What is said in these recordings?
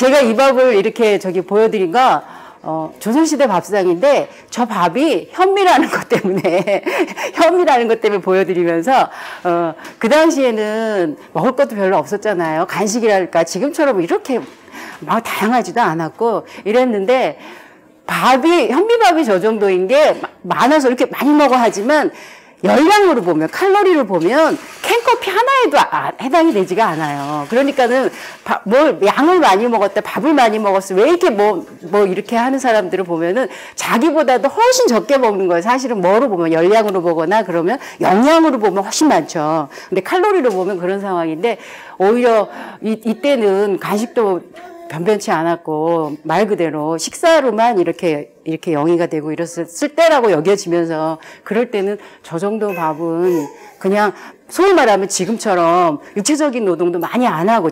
제가 이 밥을 이렇게 보여드린 거, 조선시대 밥상인데, 저 밥이 현미라는 것 때문에, 현미라는 것 때문에 보여드리면서, 그 당시에는 먹을 것도 별로 없었잖아요. 간식이랄까. 지금처럼 이렇게 막 다양하지도 않았고, 이랬는데, 현미밥이 저 정도인 게 많아서 이렇게 많이 먹어 하지만, 열량으로 보면, 칼로리를 보면 캔커피 하나에도 해당이 되지가 않아요. 그러니까는 양을 많이 먹었다, 밥을 많이 먹었어. 왜 이렇게 이렇게 하는 사람들을 보면은 자기보다도 훨씬 적게 먹는 거예요. 사실은 뭐로 보면, 열량으로 보거나 그러면 영양으로 보면 훨씬 많죠. 근데 칼로리로 보면 그런 상황인데, 오히려 이때는 간식도 변변치 않았고, 말 그대로 식사로만 이렇게 영위가 되고 이랬을 때라고 여겨지면서, 그럴 때는 저 정도 밥은 그냥 소위 말하면 지금처럼 육체적인 노동도 많이 안 하고,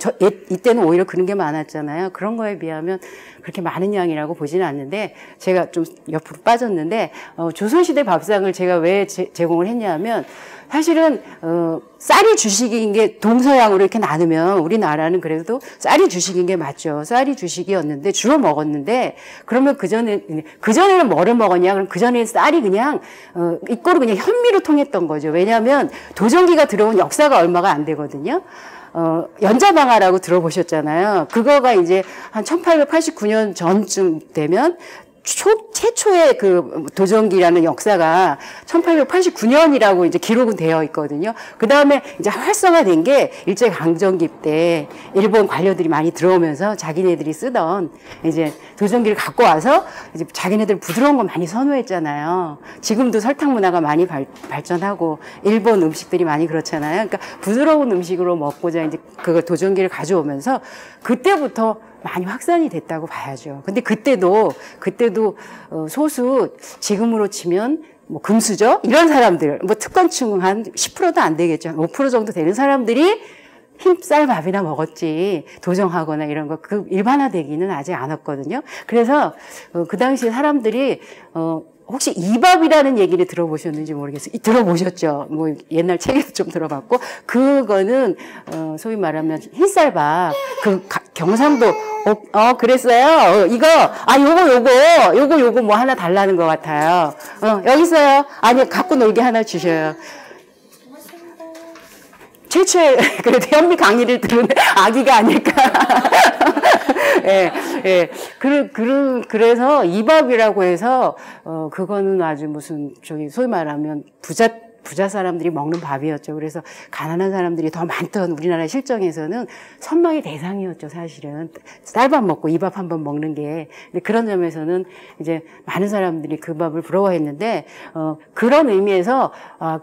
이때는 오히려 그런 게 많았잖아요. 그런 거에 비하면 그렇게 많은 양이라고 보지는 않는데, 제가 좀 옆으로 빠졌는데, 조선시대 밥상을 제가 왜 제공을 했냐면, 사실은 쌀이 주식인 게 동서양으로 이렇게 나누면 우리나라는 그래도 쌀이 주식인 게 맞죠. 쌀이 주식이었는데 주로 먹었는데, 그러면 그전에는 뭐를 먹었냐? 그럼 그전에는 쌀이 그냥 이꼬르 그냥 현미로 통했던 거죠. 왜냐하면 도전기가 들어온 역사가 얼마가 안 되거든요. 연자방아라고 들어보셨잖아요. 그거가 이제 한 1889년 전쯤 되면 최초의 그 도전기라는 역사가 1889년이라고 이제 기록은 되어 있거든요. 그 다음에 이제 활성화된 게 일제강점기 때 일본 관료들이 많이 들어오면서 자기네들이 쓰던 이제 도전기를 갖고 와서 이제 자기네들 부드러운 거 많이 선호했잖아요. 지금도 설탕 문화가 많이 발전하고 일본 음식들이 많이 그렇잖아요. 그러니까 부드러운 음식으로 먹고자 이제 그 도전기를 가져오면서 그때부터 많이 확산이 됐다고 봐야죠. 근데 그때도 소수, 지금으로 치면 금수저 이런 사람들, 특권층 한 10%도 안 되겠죠. 5% 정도 되는 사람들이 흰쌀밥이나 먹었지, 도정하거나 이런 거 일반화되기는 아직 않았거든요. 그래서 그 당시에 사람들이 혹시 이밥이라는 얘기를 들어보셨는지 모르겠어요. 들어보셨죠? 옛날 책에서 좀 들어봤고, 그거는 소위 말하면 흰쌀밥, 경상도 그랬어요. 요거 하나 달라는 것 같아요. 여기 있어요. 아니, 갖고 놀게 하나 주셔요. 최초의 그래도 현미 강의를 들은 아기가 아닐까. 예. 그래서 이밥이라고 해서 그거는 아주 무슨 소위 말하면 부자 사람들이 먹는 밥이었죠. 그래서 가난한 사람들이 더 많던 우리나라 실정에서는 선망의 대상이었죠, 사실은. 쌀밥 먹고 이 밥 한번 먹는 게. 근데 그런 점에서는 이제 많은 사람들이 그 밥을 부러워했는데, 그런 의미에서,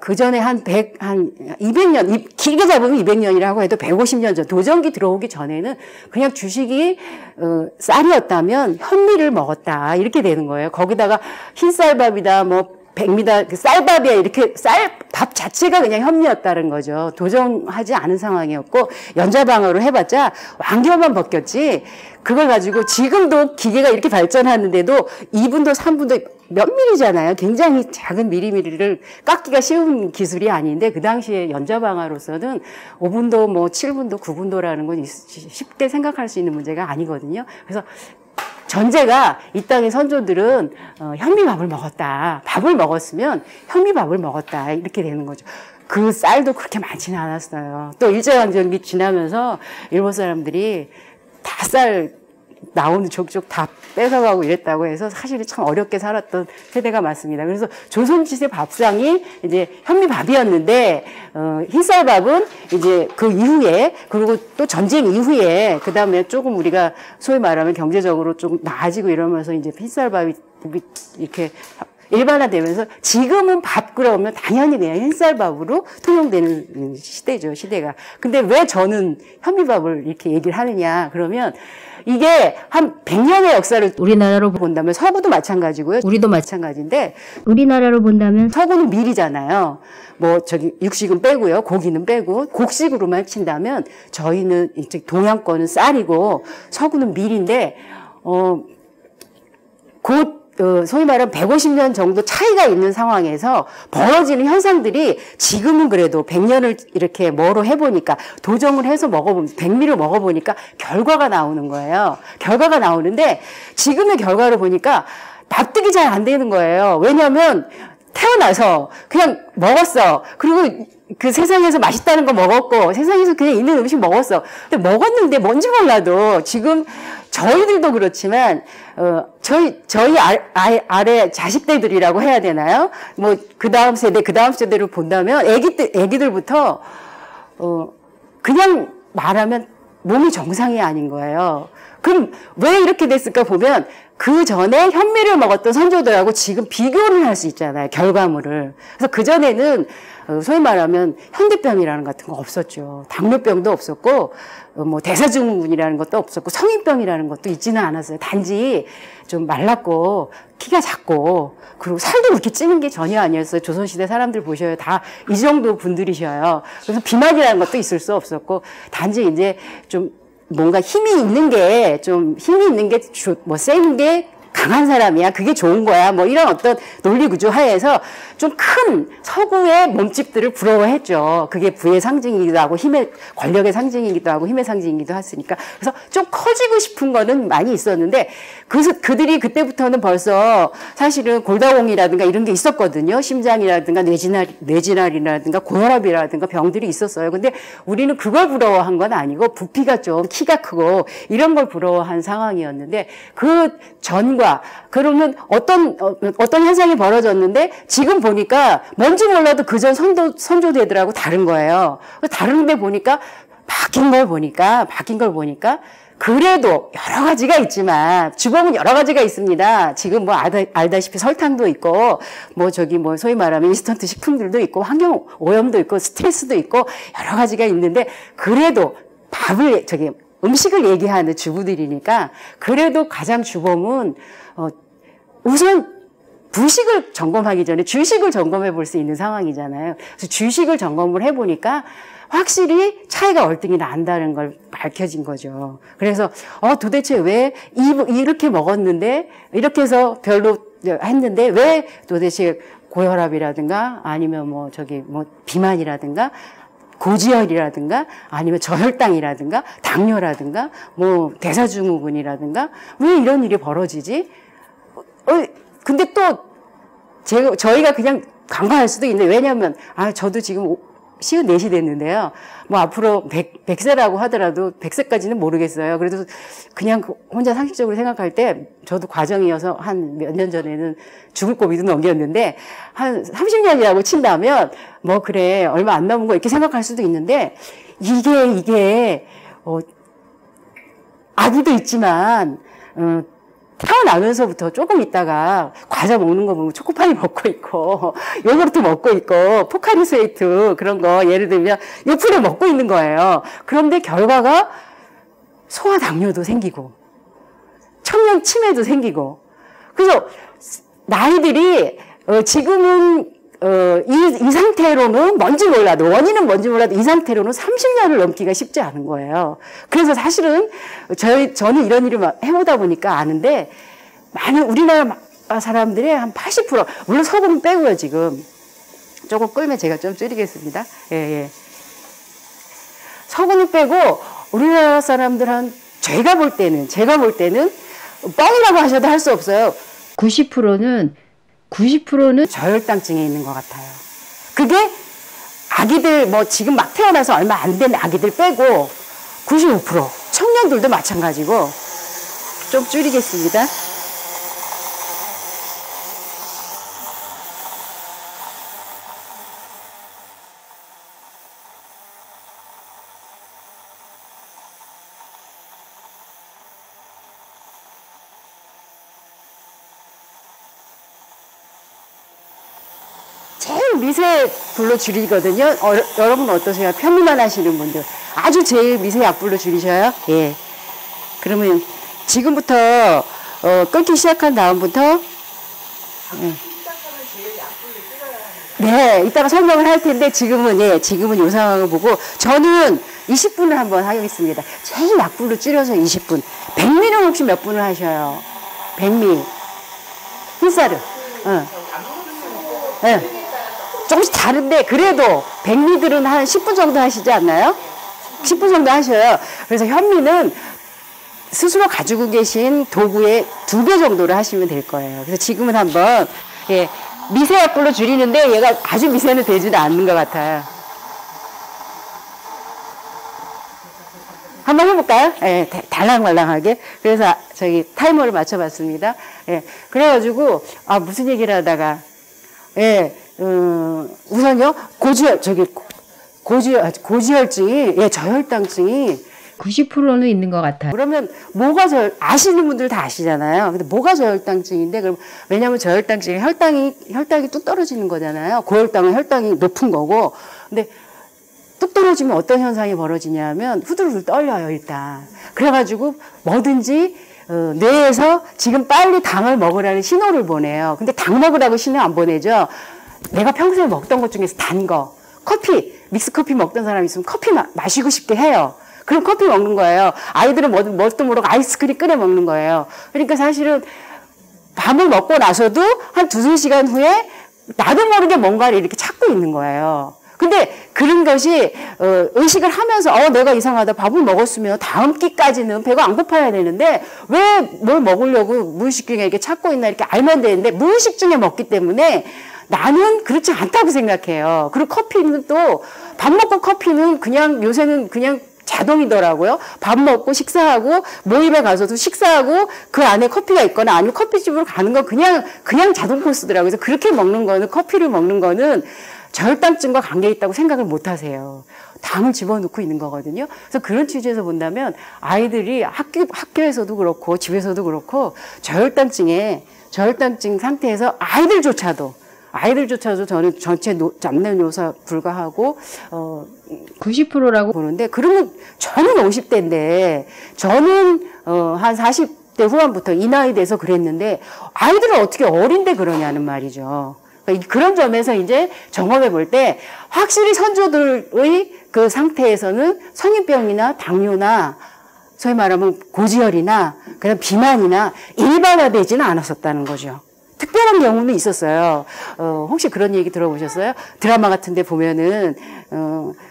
그 전에 한 200년, 길게 잡으면 200년이라고 해도 150년 전, 도전기 들어오기 전에는 그냥 주식이, 쌀이었다면 현미를 먹었다. 이렇게 되는 거예요. 거기다가 흰쌀밥이다, 백미다, 쌀밥이야, 이렇게 쌀밥 자체가 그냥 현미였다는 거죠. 도정하지 않은 상황이었고, 연자방어로 해봤자 왕겨만 벗겼지, 그걸 가지고 지금도 기계가 이렇게 발전하는데도 2분도 3분도 몇 미리잖아요. 굉장히 작은 미리미리를 깎기가 쉬운 기술이 아닌데, 그 당시에 연자방어로서는 5분도 7분도 9분도라는 건 쉽게 생각할 수 있는 문제가 아니거든요. 그래서 전제가 이 땅의 선조들은 현미밥을 먹었다. 밥을 먹었으면 현미밥을 먹었다. 이렇게 되는 거죠. 그 쌀도 그렇게 많지는 않았어요. 또 일제강점기 지나면서 일본 사람들이 다 쌀 나오는 족족 다 뺏어가고 이랬다고 해서 사실 참 어렵게 살았던 세대가 많습니다. 그래서 조선시대 밥상이 이제 현미밥이었는데, 흰쌀밥은 이제 그 이후에, 그리고 또 전쟁 이후에, 그 다음에 조금 우리가 소위 말하면 경제적으로 좀 나아지고 이러면서 이제 흰쌀밥이 이렇게 일반화되면서 지금은 밥 그러면 당연히 그냥 흰쌀밥으로 통용되는 시대죠, 시대가. 근데 왜 저는 현미밥을 이렇게 얘기를 하느냐, 그러면 이게 한 100년의 역사를 우리나라로 본다면 서구도 마찬가지고요. 우리도 마찬가지인데, 우리나라로 본다면 서구는 밀이잖아요. 육식은 빼고요. 고기는 빼고 곡식으로만 친다면 저희는 이제 동양권은 쌀이고 서구는 밀인데, 곧 소위 말하면 150년 정도 차이가 있는 상황에서 벌어지는 현상들이 지금은 그래도 100년을 이렇게 뭐로 해보니까 도정을 해서 백미를 먹어보니까 결과가 나오는 거예요. 결과가 나오는데 지금의 결과를 보니까 납득이 잘 안 되는 거예요. 왜냐하면 태어나서 그냥 먹었어. 그리고 그 세상에서 맛있다는 거 먹었고 세상에서 그냥 있는 음식 먹었어. 근데 먹었는데 뭔지 몰라도 지금 저희들도 그렇지만 저희 아래 자식들이라고 해야 되나요? 뭐 그 다음 세대를 본다면 애기들부터 그냥 말하면 몸이 정상이 아닌 거예요. 그럼 왜 이렇게 됐을까 보면 그 전에 현미를 먹었던 선조들하고 지금 비교를 할 수 있잖아요. 결과물을. 그래서 그 전에는 소위 말하면 현대병이라는 것 같은 거 없었죠. 당뇨병도 없었고 뭐 대사증후군이라는 것도 없었고 성인병이라는 것도 있지는 않았어요. 단지 좀 말랐고 키가 작고 그리고 살도 그렇게 찌는 게 전혀 아니었어요. 조선시대 사람들 보셔요. 다 이 정도 분들이셔요. 그래서 비만이라는 것도 있을 수 없었고 단지 이제 좀 뭔가 힘이 있는 게 뭐 센 게 강한 사람이야. 그게 좋은 거야. 뭐 이런 어떤 논리 구조 하에서 좀 큰 서구의 몸집들을 부러워했죠. 그게 부의 상징이기도 하고 권력의 상징이기도 하고 힘의 상징이기도 했으니까. 그래서 좀 커지고 싶은 거는 많이 있었는데 그래서 그들이 그때부터는 벌써 사실은 골다공이라든가 이런 게 있었거든요. 심장이라든가 뇌진환이라든가 고혈압이라든가 병들이 있었어요. 근데 우리는 그걸 부러워한 건 아니고 부피가 좀 키가 크고 이런 걸 부러워한 상황이었는데 그 전과 그러면 어떤 현상이 벌어졌는데 지금 보니까 뭔지 몰라도 그전 선조들하고 다른 거예요. 다른데 보니까 바뀐 걸 보니까 그래도 여러 가지가 있지만 주범은 여러 가지가 있습니다. 지금 뭐 알다시피 설탕도 있고 뭐 소위 말하면 인스턴트 식품들도 있고 환경 오염도 있고 스트레스도 있고 여러 가지가 있는데 그래도 음식을 얘기하는 주부들이니까 그래도 가장 주범은 우선 부식을 점검하기 전에 주식을 점검해 볼 수 있는 상황이잖아요. 그래서 주식을 점검을 해보니까 확실히 차이가 얼등이 난다는 걸 밝혀진 거죠. 그래서 도대체 왜 이렇게 먹었는데 이렇게 해서 별로 했는데 왜 도대체 고혈압이라든가 아니면 비만이라든가 고지혈이라든가 아니면 저혈당이라든가 당뇨라든가 뭐 대사증후군이라든가 왜 이런 일이 벌어지지? 근데 또 저희가 그냥 간과할 수도 있는데 왜냐하면 저도 지금 54시 됐는데요. 뭐 앞으로 100세라고 하더라도 100세까지는 모르겠어요. 그래도 그냥 혼자 상식적으로 생각할 때 저도 과정이어서 한 몇 년 전에는 죽을 고비도 넘겼는데 한 30년이라고 친다면 뭐 그래 얼마 안 남은 거 이렇게 생각할 수도 있는데 이게 아기도 있지만 태어나면서부터 조금 있다가 과자 먹는 거 보면 초코파이 먹고 있고 요구르트 먹고 있고 포카리 스웨이트 그런 거 예를 들면 요플레 먹고 있는 거예요. 그런데 결과가 소아당뇨도 생기고 청년 치매도 생기고 그래서 나이들이 지금은 이 상태로는 원인은 뭔지 몰라도 이 상태로는 30년을 넘기가 쉽지 않은 거예요. 그래서 사실은 저는 이런 일을 해오다 보니까 아는데 많은 우리나라 사람들의 한 80% 물론 소금 빼고요. 지금 조금 끓면 제가 좀 줄이겠습니다. 예. 소금을 빼고 우리나라 사람들 제가 볼 때는 뻥이라고 하셔도 할 수 없어요. 90%는 저혈당증에 있는 것 같아요. 그게 아기들 지금 막 태어나서 얼마 안 된 아기들 빼고 95% 청년들도 마찬가지고 좀 줄이겠습니다. 제일 미세 불로 줄이거든요. 여러분 어떠세요? 편미만 하시는 분들. 아주 제일 미세 약불로 줄이셔요. 예. 그러면 지금부터 끓기 시작한 다음부터 네, 이따가 설명을 할 텐데 지금은 요 상황을 보고 저는 20분을 한번 하겠습니다. 제일 약불로 줄여서 20분. 백미는 혹시 몇 분을 하셔요? 백미. 흰쌀을. 예. 조금씩 다른데 그래도 백미들은 한 10분 정도 하시지 않나요? 10분 정도 하셔요. 그래서 현미는 스스로 가지고 계신 도구의 2배 정도를 하시면 될 거예요. 그래서 지금은 한번 예, 미세약불로 줄이는데 얘가 아주 미세는 되지는 않는 것 같아요. 한번 해볼까요? 예, 달랑말랑하게. 그래서 저기 타이머를 맞춰봤습니다. 예, 그래가지고 무슨 얘기를 하다가 예, 우선요 고지혈증이 예, 저혈당증이 90%는 있는 것 같아요. 그러면 아시는 분들 다 아시잖아요. 근데 뭐가 저혈당증인데, 그럼, 왜냐면 저혈당증이 혈당이 뚝 떨어지는 거잖아요. 고혈당은 혈당이 높은 거고. 근데 뚝 떨어지면 어떤 현상이 벌어지냐면, 후들후들 떨려요, 일단. 그래가지고 뭐든지, 뇌에서 지금 빨리 당을 먹으라는 신호를 보내요. 근데 당 먹으라고 신호 안 보내죠. 내가 평소에 먹던 것 중에서 단 거, 커피, 믹스커피 먹던 사람이 있으면 커피 마시고 싶게 해요. 그럼 커피 먹는 거예요. 아이들은 뭣도 모르고 아이스크림 끓여 먹는 거예요. 그러니까 사실은 밥을 먹고 나서도 한 2-3시간 후에 나도 모르게 뭔가를 이렇게 찾고 있는 거예요. 근데 그런 것이 의식을 하면서 내가 이상하다. 밥을 먹었으면 다음 끼까지는 배가 안 고파야 되는데 왜 뭘 먹으려고 무의식 중에 이렇게 찾고 있나 이렇게 알면 되는데 무의식 중에 먹기 때문에 나는 그렇지 않다고 생각해요. 그리고 커피는 또 밥 먹고 커피는 그냥 요새는 그냥 자동이더라고요. 밥 먹고 식사하고 모임에 가서도 식사하고 그 안에 커피가 있거나 아니면 커피집으로 가는 건 그냥 자동 코스더라고요. 그래서 그렇게 먹는 거는 커피를 먹는 거는 저혈당증과 관계 있다고 생각을 못 하세요. 당을 집어넣고 있는 거거든요. 그래서 그런 취지에서 본다면 아이들이 학교에서도 그렇고 집에서도 그렇고 저혈당증 상태에서 아이들조차도 저는 전체 남녀노소 불가하고 90%라고 보는데, 그러면 저는 50대인데 저는 한 40대 후반부터 이 나이 돼서 그랬는데 아이들은 어떻게 어린데 그러냐는 말이죠. 그러니까 그런 점에서 이제 점검해 볼 때 확실히 선조들의 그 상태에서는 성인병이나 당뇨나 소위 말하면 고지혈이나 그다음 비만이나 일반화되지는 않았었다는 거죠. 특별한 경우는 있었어요. 혹시 그런 얘기 들어보셨어요? 드라마 같은 데 보면은,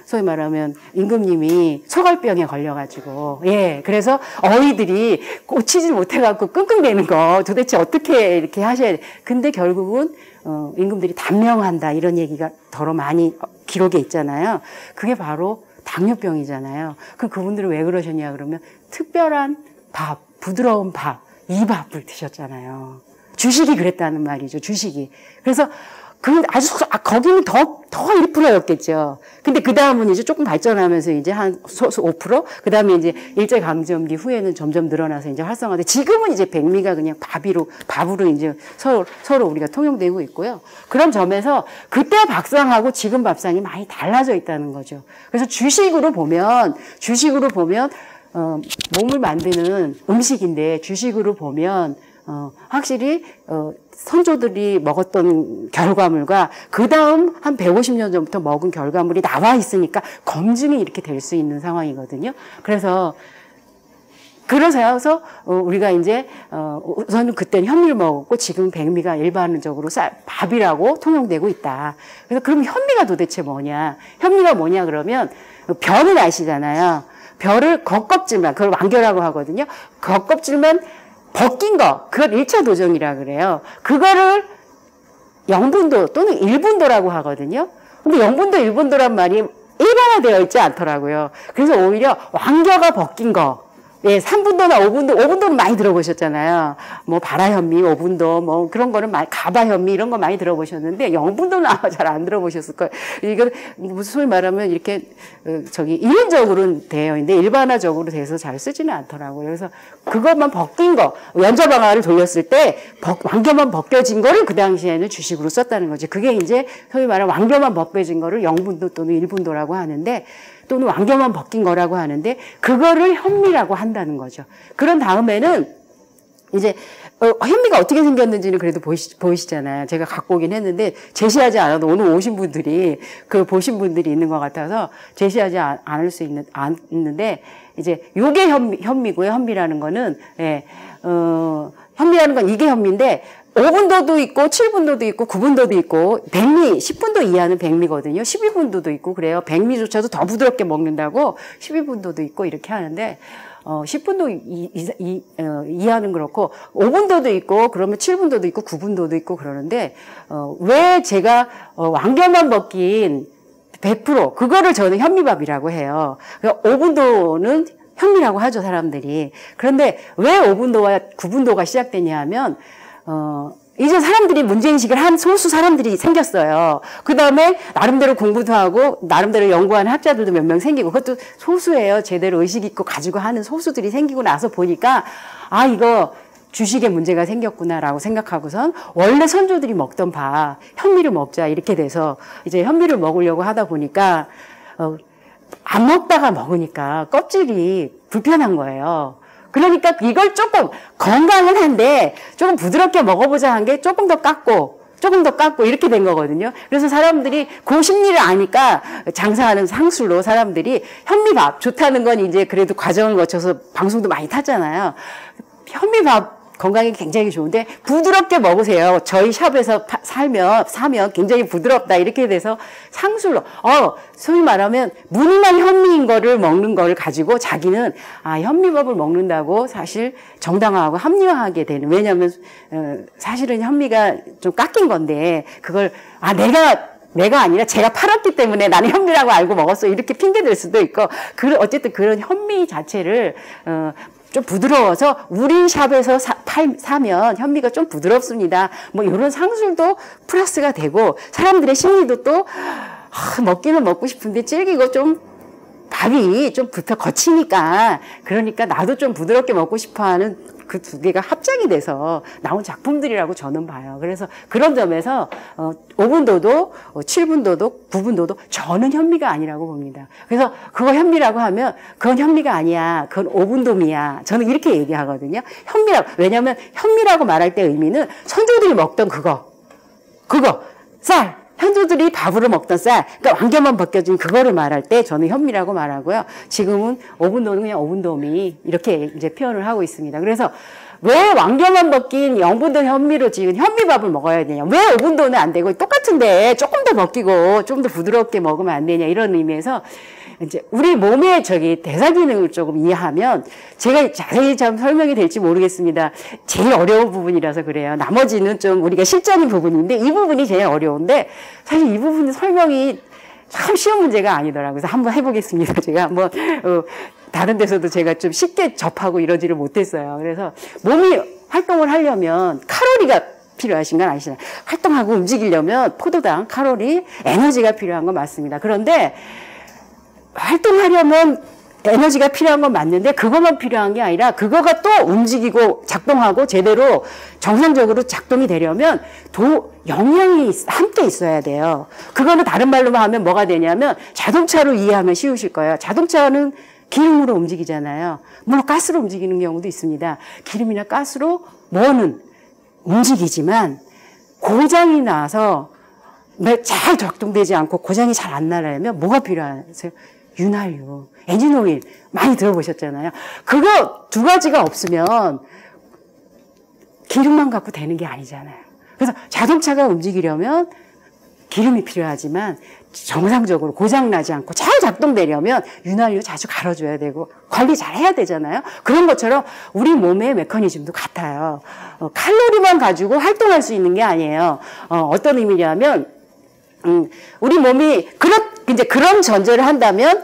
소위 말하면 임금님이 소갈병에 걸려가지고, 예, 그래서 어이들이 고치지 못해갖고 끙끙대는 거 도대체 어떻게 이렇게 하셔야 돼. 근데 결국은, 임금들이 단명한다. 이런 얘기가 더러 많이 기록에 있잖아요. 그게 바로 당뇨병이잖아요. 그분들은 왜 그러셨냐 그러면 특별한 밥, 부드러운 밥, 이 밥을 드셨잖아요. 주식이 그랬다는 말이죠. 주식이. 그래서 거기는 더 1%였겠죠. 근데 그 다음은 이제 조금 발전하면서 이제 한 5%? 그 다음에 이제 일제강점기 후에는 점점 늘어나서 이제 활성화돼. 지금은 이제 백미가 그냥 밥으로 이제 서로 우리가 통용되고 있고요. 그런 점에서 그때 밥상하고 지금 밥상이 많이 달라져 있다는 거죠. 그래서 주식으로 보면, 몸을 만드는 음식인데 주식으로 보면, 확실히, 선조들이 먹었던 결과물과 그 다음 한 150년 전부터 먹은 결과물이 나와 있으니까 검증이 이렇게 될 수 있는 상황이거든요. 그래서 우리가 이제, 우선은 그때는 현미를 먹었고 지금 백미가 일반적으로 밥이라고 통용되고 있다. 그래서 그럼 현미가 도대체 뭐냐? 현미가 뭐냐 그러면 벼를 아시잖아요. 벼를 겉껍질만, 그걸 완결하고 하거든요. 겉껍질만 벗긴 거, 그걸 1차 도정이라 그래요. 그거를 영분도 또는 일분도라고 하거든요. 근데 영분도, 일분도란 말이 일반화되어 있지 않더라고요. 그래서 오히려 완겨가 벗긴 거, 예, 3분도나 5분도는 많이 들어보셨잖아요. 뭐, 발화현미, 5분도, 뭐, 그런 거는 가바현미, 이런 거 많이 들어보셨는데, 0분도는 아마 잘 안 들어보셨을 거예요. 이건, 무슨 소리 말하면 이렇게, 이론적으로는 되어 있는데, 일반화적으로 돼서 잘 쓰지는 않더라고요. 그래서, 그것만 벗긴 거, 연자방아를 돌렸을 때, 완겨만 벗겨진 거를 그 당시에는 주식으로 썼다는 거죠. 그게 이제, 소위 말하면 완겨만 벗겨진 거를 0분도 또는 1분도라고 하는데, 또는 완겨만 벗긴 거라고 하는데 그거를 현미라고 한다는 거죠. 그런 다음에는 이제 현미가 어떻게 생겼는지는 그래도 보이시잖아요. 제가 갖고 오긴 했는데 제시하지 않아도 오늘 오신 분들이 보신 분들이 있는 것 같아서 제시하지 않을 수 있는데 이제 요게 현미고요. 현미라는 거는 현미라는 건 이게 현미인데 5분도도 있고 7분도도 있고 9분도도 있고 백미 10분도 이하는 백미거든요. 12분도도 있고 그래요. 백미조차도 더 부드럽게 먹는다고 12분도도 있고 이렇게 하는데 10분도 이하는 그렇고 5분도도 있고 그러면 7분도도 있고 9분도도 있고 그러는데 왜 제가 왕겨만 벗긴 100% 그거를 저는 현미밥이라고 해요. 5분도는 현미라고 하죠, 사람들이. 그런데 왜 5분도와 9분도가 시작되냐 하면 이제 사람들이 문제인식을 한 소수 사람들이 생겼어요. 그 다음에 나름대로 공부도 하고 나름대로 연구하는 학자들도 몇 명 생기고 그것도 소수예요. 제대로 의식 있고 가지고 하는 소수들이 생기고 나서 보니까 아 이거 주식에 문제가 생겼구나라고 생각하고선 원래 선조들이 먹던 밥 현미를 먹자 이렇게 돼서 이제 현미를 먹으려고 하다 보니까 안 먹다가 먹으니까 껍질이 불편한 거예요. 그러니까 이걸 조금 건강은 한데 조금 부드럽게 먹어보자 한 게 조금 더 깎고 이렇게 된 거거든요. 그래서 사람들이 그 심리를 아니까 장사하는 상술로 사람들이 현미밥 좋다는 건 이제 그래도 과정을 거쳐서 방송도 많이 탔잖아요. 현미밥 건강에 굉장히 좋은데 부드럽게 먹으세요. 저희 샵에서 사면 굉장히 부드럽다 이렇게 돼서 상술로 소위 말하면 무늬만 현미인 거를 먹는 거를 가지고 자기는 현미밥을 먹는다고 사실 정당화하고 합리화하게 되는 왜냐하면 사실은 현미가 좀 깎인 건데 그걸 내가 아니라 제가 팔았기 때문에 나는 현미라고 알고 먹었어 이렇게 핑계댈 수도 있고 어쨌든 그런 현미 자체를 좀 부드러워서 우리 샵에서 사면 현미가 좀 부드럽습니다. 뭐 이런 상술도 플러스가 되고 사람들의 심리도 또 먹기는 먹고 싶은데 질기고 좀 밥이 좀 거치니까 그러니까 나도 좀 부드럽게 먹고 싶어하는 그 두 개가 합작이 돼서 나온 작품들이라고 저는 봐요. 그래서 그런 점에서 5분도도 7분도도 9분도도 저는 현미가 아니라고 봅니다. 그래서 그거 현미라고 하면 그건 현미가 아니야. 그건 5분도미야. 저는 이렇게 얘기하거든요. 현미라고. 왜냐하면 현미라고 말할 때 의미는 선조들이 먹던 그거 쌀. 현조들이 밥으로 먹던 쌀, 그러니까 왕겨만 벗겨진 그거를 말할 때 저는 현미라고 말하고요. 지금은 5분도는 그냥 5분도미 이렇게 이제 표현을 하고 있습니다. 그래서 왜 왕겨만 벗긴 0분도 현미로 지은 현미밥을 먹어야 되냐? 왜 5분도는 안 되고 똑같은데 조금 더 벗기고 좀 더 부드럽게 먹으면 안 되냐? 이런 의미에서 이제 우리 몸의 대사 기능을 조금 이해하면 제가 자세히 참 설명이 될지 모르겠습니다. 제일 어려운 부분이라서 그래요. 나머지는 좀 우리가 실전인 부분인데 이 부분이 제일 어려운데 사실 이 부분 설명이 참 쉬운 문제가 아니더라고요. 그래서 한번 해보겠습니다. 제가 한번 다른 데서도 제가 좀 쉽게 접하고 이러지를 못했어요. 그래서 몸이 활동을 하려면 칼로리가 필요하신 건 아시나요? 활동하고 움직이려면 포도당, 칼로리, 에너지가 필요한 건 맞습니다. 그런데 활동하려면 에너지가 필요한 건 맞는데 그것만 필요한 게 아니라 그거가 또 움직이고 작동하고 제대로 정상적으로 작동이 되려면 영양이 함께 있어야 돼요. 그거는 다른 말로 하면 뭐가 되냐면 자동차로 이해하면 쉬우실 거예요. 자동차는 기름으로 움직이잖아요. 물론 가스로 움직이는 경우도 있습니다. 기름이나 가스로 뭐는 움직이지만 고장이 나서 잘 작동되지 않고 고장이 잘 안 나려면 뭐가 필요하세요? 윤활유, 엔진오일 많이 들어보셨잖아요. 그거 두 가지가 없으면 기름만 갖고 되는 게 아니잖아요. 그래서 자동차가 움직이려면 기름이 필요하지만 정상적으로 고장나지 않고 잘 작동되려면 윤활유 자주 갈아줘야 되고 관리 잘 해야 되잖아요. 그런 것처럼 우리 몸의 메커니즘도 같아요. 칼로리만 가지고 활동할 수 있는 게 아니에요. 어떤 의미냐면 우리 몸이 이제 그런 전제를 한다면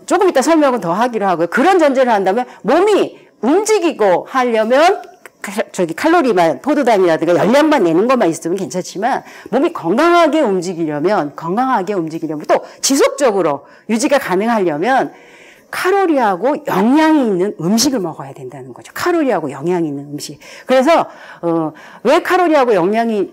조금 이따 설명은 더 하기로 하고요. 그런 전제를 한다면 몸이 움직이고 하려면 칼로리만 포도당이라든가 열량만 내는 것만 있으면 괜찮지만 몸이 건강하게 움직이려면 또 지속적으로 유지가 가능하려면 칼로리하고 영양이 있는 음식을 먹어야 된다는 거죠. 칼로리하고 영양이 있는 음식. 그래서 왜 칼로리하고 영양이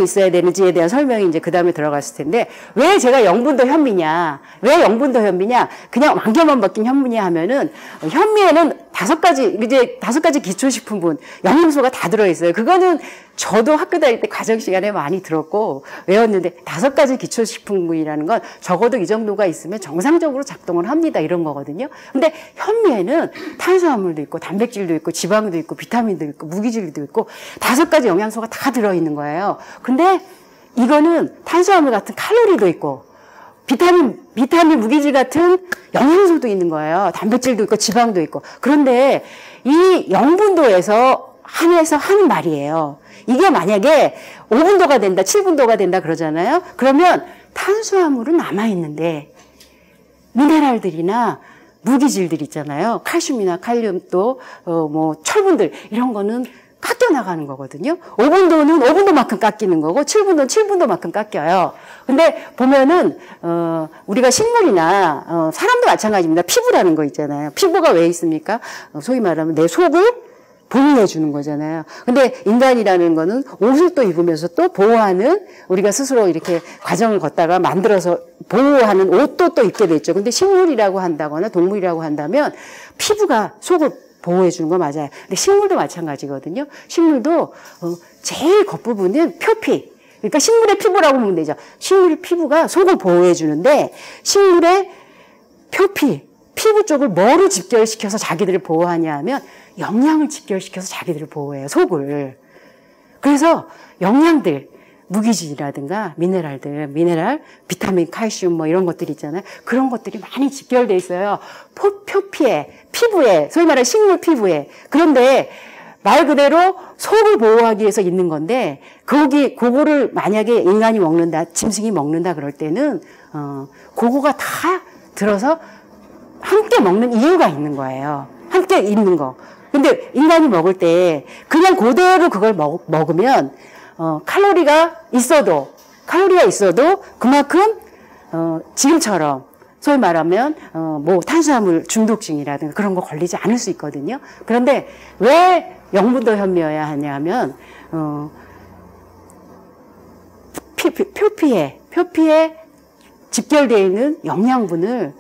있어야 되는지에 대한 설명이 이제 그 다음에 들어갔을 텐데 왜 제가 0분도 현미냐? 왜 0분도 현미냐? 그냥 왕겨만 벗긴 현미냐 하면은 현미에는 5가지 기초식품분 영양소가 다 들어있어요. 그거는 저도 학교 다닐 때 과정 시간에 많이 들었고 외웠는데 5가지 기초식품군이라는 건 적어도 이 정도가 있으면 정상적으로 작동을 합니다. 이런 거거든요. 근데 현미에는 탄수화물도 있고 단백질도 있고 지방도 있고 비타민도 있고 무기질도 있고 5가지 영양소가 다 들어있는 거예요. 근데 이거는 탄수화물 같은 칼로리도 있고 비타민, 무기질 같은 영양소도 있는 거예요. 단백질도 있고 지방도 있고. 그런데 이 영분도에서 한해서 하는 말이에요. 이게 만약에 5분도가 된다, 7분도가 된다 그러잖아요. 그러면 탄수화물은 남아있는데 미네랄들이나 무기질들 있잖아요. 칼슘이나 칼륨도 뭐 철분들 이런 거는 깎여 나가는 거거든요. 5분도는 5분도만큼 깎이는 거고 7분도는 7분도만큼 깎여요. 근데 보면은 우리가 식물이나 사람도 마찬가지입니다. 피부라는 거 있잖아요. 피부가 왜 있습니까? 소위 말하면 내 속을 보호해 주는 거잖아요. 근데 인간이라는 거는 옷을 또 입으면서 또 보호하는, 우리가 스스로 이렇게 과정을 걷다가 만들어서 보호하는 옷도 또 입게 됐죠. 근데 식물이라고 한다거나 동물이라고 한다면 피부가 속을 보호해 주는 거 맞아요. 근데 식물도 마찬가지거든요. 식물도 제일 겉부분은 표피. 그러니까 식물의 피부라고 보면 되죠. 식물의 피부가 속을 보호해 주는데 식물의 표피, 피부 쪽을 뭐로 집결시켜서 자기들을 보호하냐 하면 영양을 집결시켜서 자기들을 보호해요. 속을. 그래서 영양들, 무기질이라든가 미네랄, 비타민, 칼슘 뭐 이런 것들이 있잖아요. 그런 것들이 많이 집결돼 있어요. 표피에, 피부에, 소위 말하는 식물 피부에. 그런데 말 그대로 속을 보호하기 위해서 있는 건데 그거를 만약에 인간이 먹는다, 짐승이 먹는다 그럴 때는 그거가 다 들어서 함께 먹는 이유가 있는 거예요. 함께 있는 거. 근데 인간이 먹을 때 그냥 그대로 그걸 먹으면 칼로리가 있어도 그만큼 지금처럼 소위 말하면 뭐 탄수화물 중독증이라든가 그런 거 걸리지 않을 수 있거든요. 그런데 왜 영분도 현미여야 하냐면 표피에 집결되어 있는 영양분을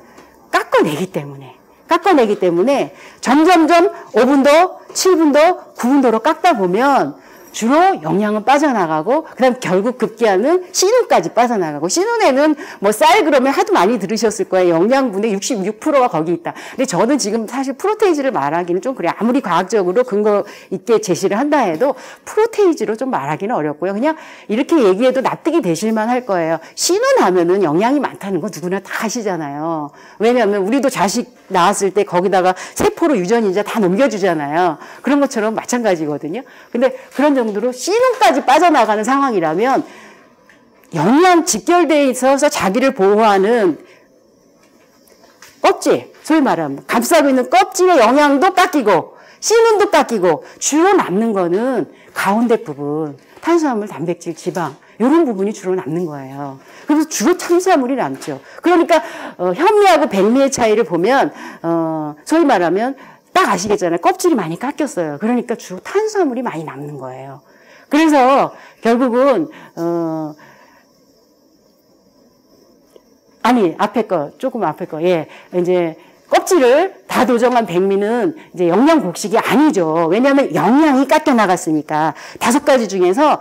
깎아내기 때문에 점점점 5분도, 7분도, 9분도로 깎다 보면 주로 영양은 빠져나가고 그다음 결국 급기야는 씨눈까지 빠져나가고, 씨눈에는 뭐 쌀 그러면 하도 많이 들으셨을 거예요. 영양분의 66%가 거기 있다. 근데 저는 지금 사실 프로테이지를 말하기는 좀 그래요. 아무리 과학적으로 근거 있게 제시를 한다 해도 프로테이지로 좀 말하기는 어렵고요. 그냥 이렇게 얘기해도 납득이 되실만 할 거예요. 씨눈 하면은 영양이 많다는 거 누구나 다 아시잖아요. 왜냐하면 우리도 자식 낳았을 때 거기다가 세포로 유전인자 다 넘겨주잖아요. 그런 것처럼 마찬가지거든요. 근데 그런 정도로 씨눈까지 빠져나가는 상황이라면 영양 직결되어 있어서 자기를 보호하는 껍질, 소위 말하면 감싸고 있는 껍질의 영양도 깎이고 씨눈도 깎이고 주로 남는 거는 가운데 부분, 탄수화물, 단백질, 지방 이런 부분이 주로 남는 거예요. 그래서 주로 탄수화물이 남죠. 그러니까 현미하고 백미의 차이를 보면 소위 말하면 딱 아시겠잖아요. 껍질이 많이 깎였어요. 그러니까 주로 탄수화물이 많이 남는 거예요. 그래서 결국은 조금 앞에 거, 예, 이제 껍질을 다 도정한 백미는 이제 영양 곡식이 아니죠. 왜냐하면 영양이 깎여 나갔으니까 5가지 중에서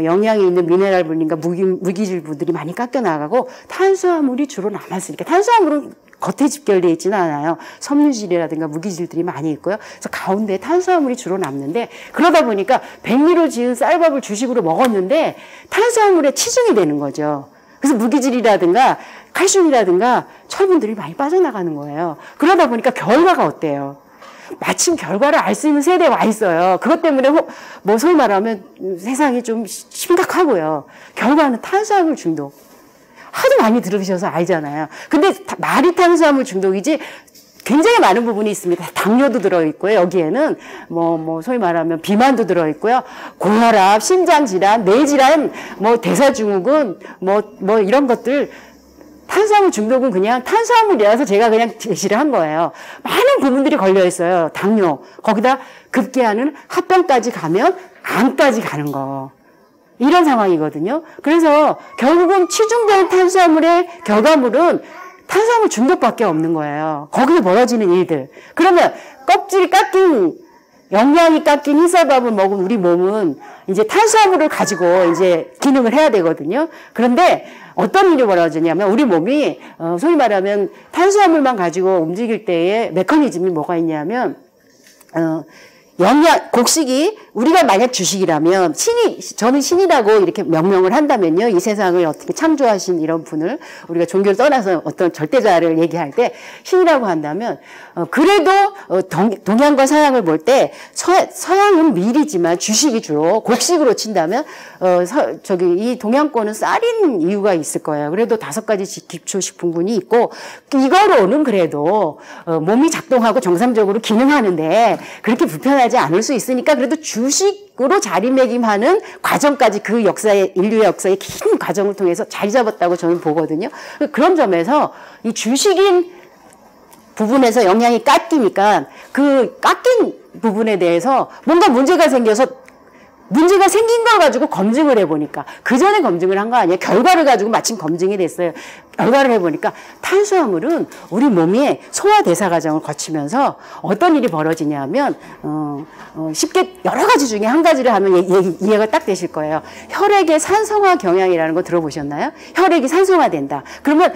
영양이 있는 미네랄분인가 무기질분들이 많이 깎여 나가고 탄수화물이 주로 남았으니까 탄수화물은 겉에 집결되어 있지는 않아요. 섬유질이라든가 무기질들이 많이 있고요. 그래서 가운데 탄수화물이 주로 남는데 그러다 보니까 백미로 지은 쌀밥을 주식으로 먹었는데 탄수화물에 치중이 되는 거죠. 그래서 무기질이라든가 칼슘이라든가 철분들이 많이 빠져나가는 거예요. 그러다 보니까 결과가 어때요? 마침 결과를 알 수 있는 세대에 와 있어요. 그것 때문에 뭐 소위 말하면 세상이 좀 심각하고요. 결과는 탄수화물 중독. 하도 많이 들으셔서 알잖아요. 근데 말이 탄수화물 중독이지 굉장히 많은 부분이 있습니다. 당뇨도 들어있고요. 여기에는 뭐 소위 말하면 비만도 들어있고요. 고혈압, 심장질환, 뇌질환, 뭐 대사증후군, 뭐 이런 것들. 탄수화물 중독은 그냥 탄수화물이라서 제가 그냥 제시를 한 거예요. 많은 부분들이 걸려 있어요. 당뇨. 거기다 급기야는 합병까지 가면 암까지 가는 거. 이런 상황이거든요. 그래서 결국은 치중된 탄수화물의 결과물은 탄수화물 중독밖에 없는 거예요. 거기서 벌어지는 일들. 그러면 껍질이 깎인 영양이 깎인 흰쌀밥을 먹은 우리 몸은 이제 탄수화물을 가지고 이제 기능을 해야 되거든요. 그런데 어떤 일이 벌어지냐면 우리 몸이 소위 말하면 탄수화물만 가지고 움직일 때의 메커니즘이 뭐가 있냐면 곡식이 우리가 만약 주식이라면 저는 신이라고 이렇게 명명을 한다면요. 이 세상을 어떻게 창조하신 이런 분을 우리가 종교를 떠나서 어떤 절대자를 얘기할 때 신이라고 한다면, 그래도 동양과 서양을 볼 때 서양은 밀이지만 주식이 주로 곡식으로 친다면, 이 동양권은 쌀인 이유가 있을 거예요. 그래도 5가지 기초식품군이 있고, 이거로는 그래도 몸이 작동하고 정상적으로 기능하는데 그렇게 불편하지 않을 수 있으니까 그래도 주식으로 자리매김하는 과정까지 그 인류의 역사의 긴 과정을 통해서 자리 잡았다고 저는 보거든요. 그런 점에서 이 주식인 부분에서 영양이 깎이니까 그 깎인 부분에 대해서 뭔가 문제가 생겨서 문제가 생긴 걸 가지고 검증을 해보니까, 그 전에 검증을 한 거 아니에요. 결과를 가지고 마침 검증이 됐어요. 결과를 해보니까 탄수화물은 우리 몸이 소화대사 과정을 거치면서 어떤 일이 벌어지냐면, 쉽게 여러 가지 중에 한 가지를 하면 이해가 딱 되실 거예요. 혈액의 산성화 경향이라는 거 들어보셨나요? 혈액이 산성화된다. 그러면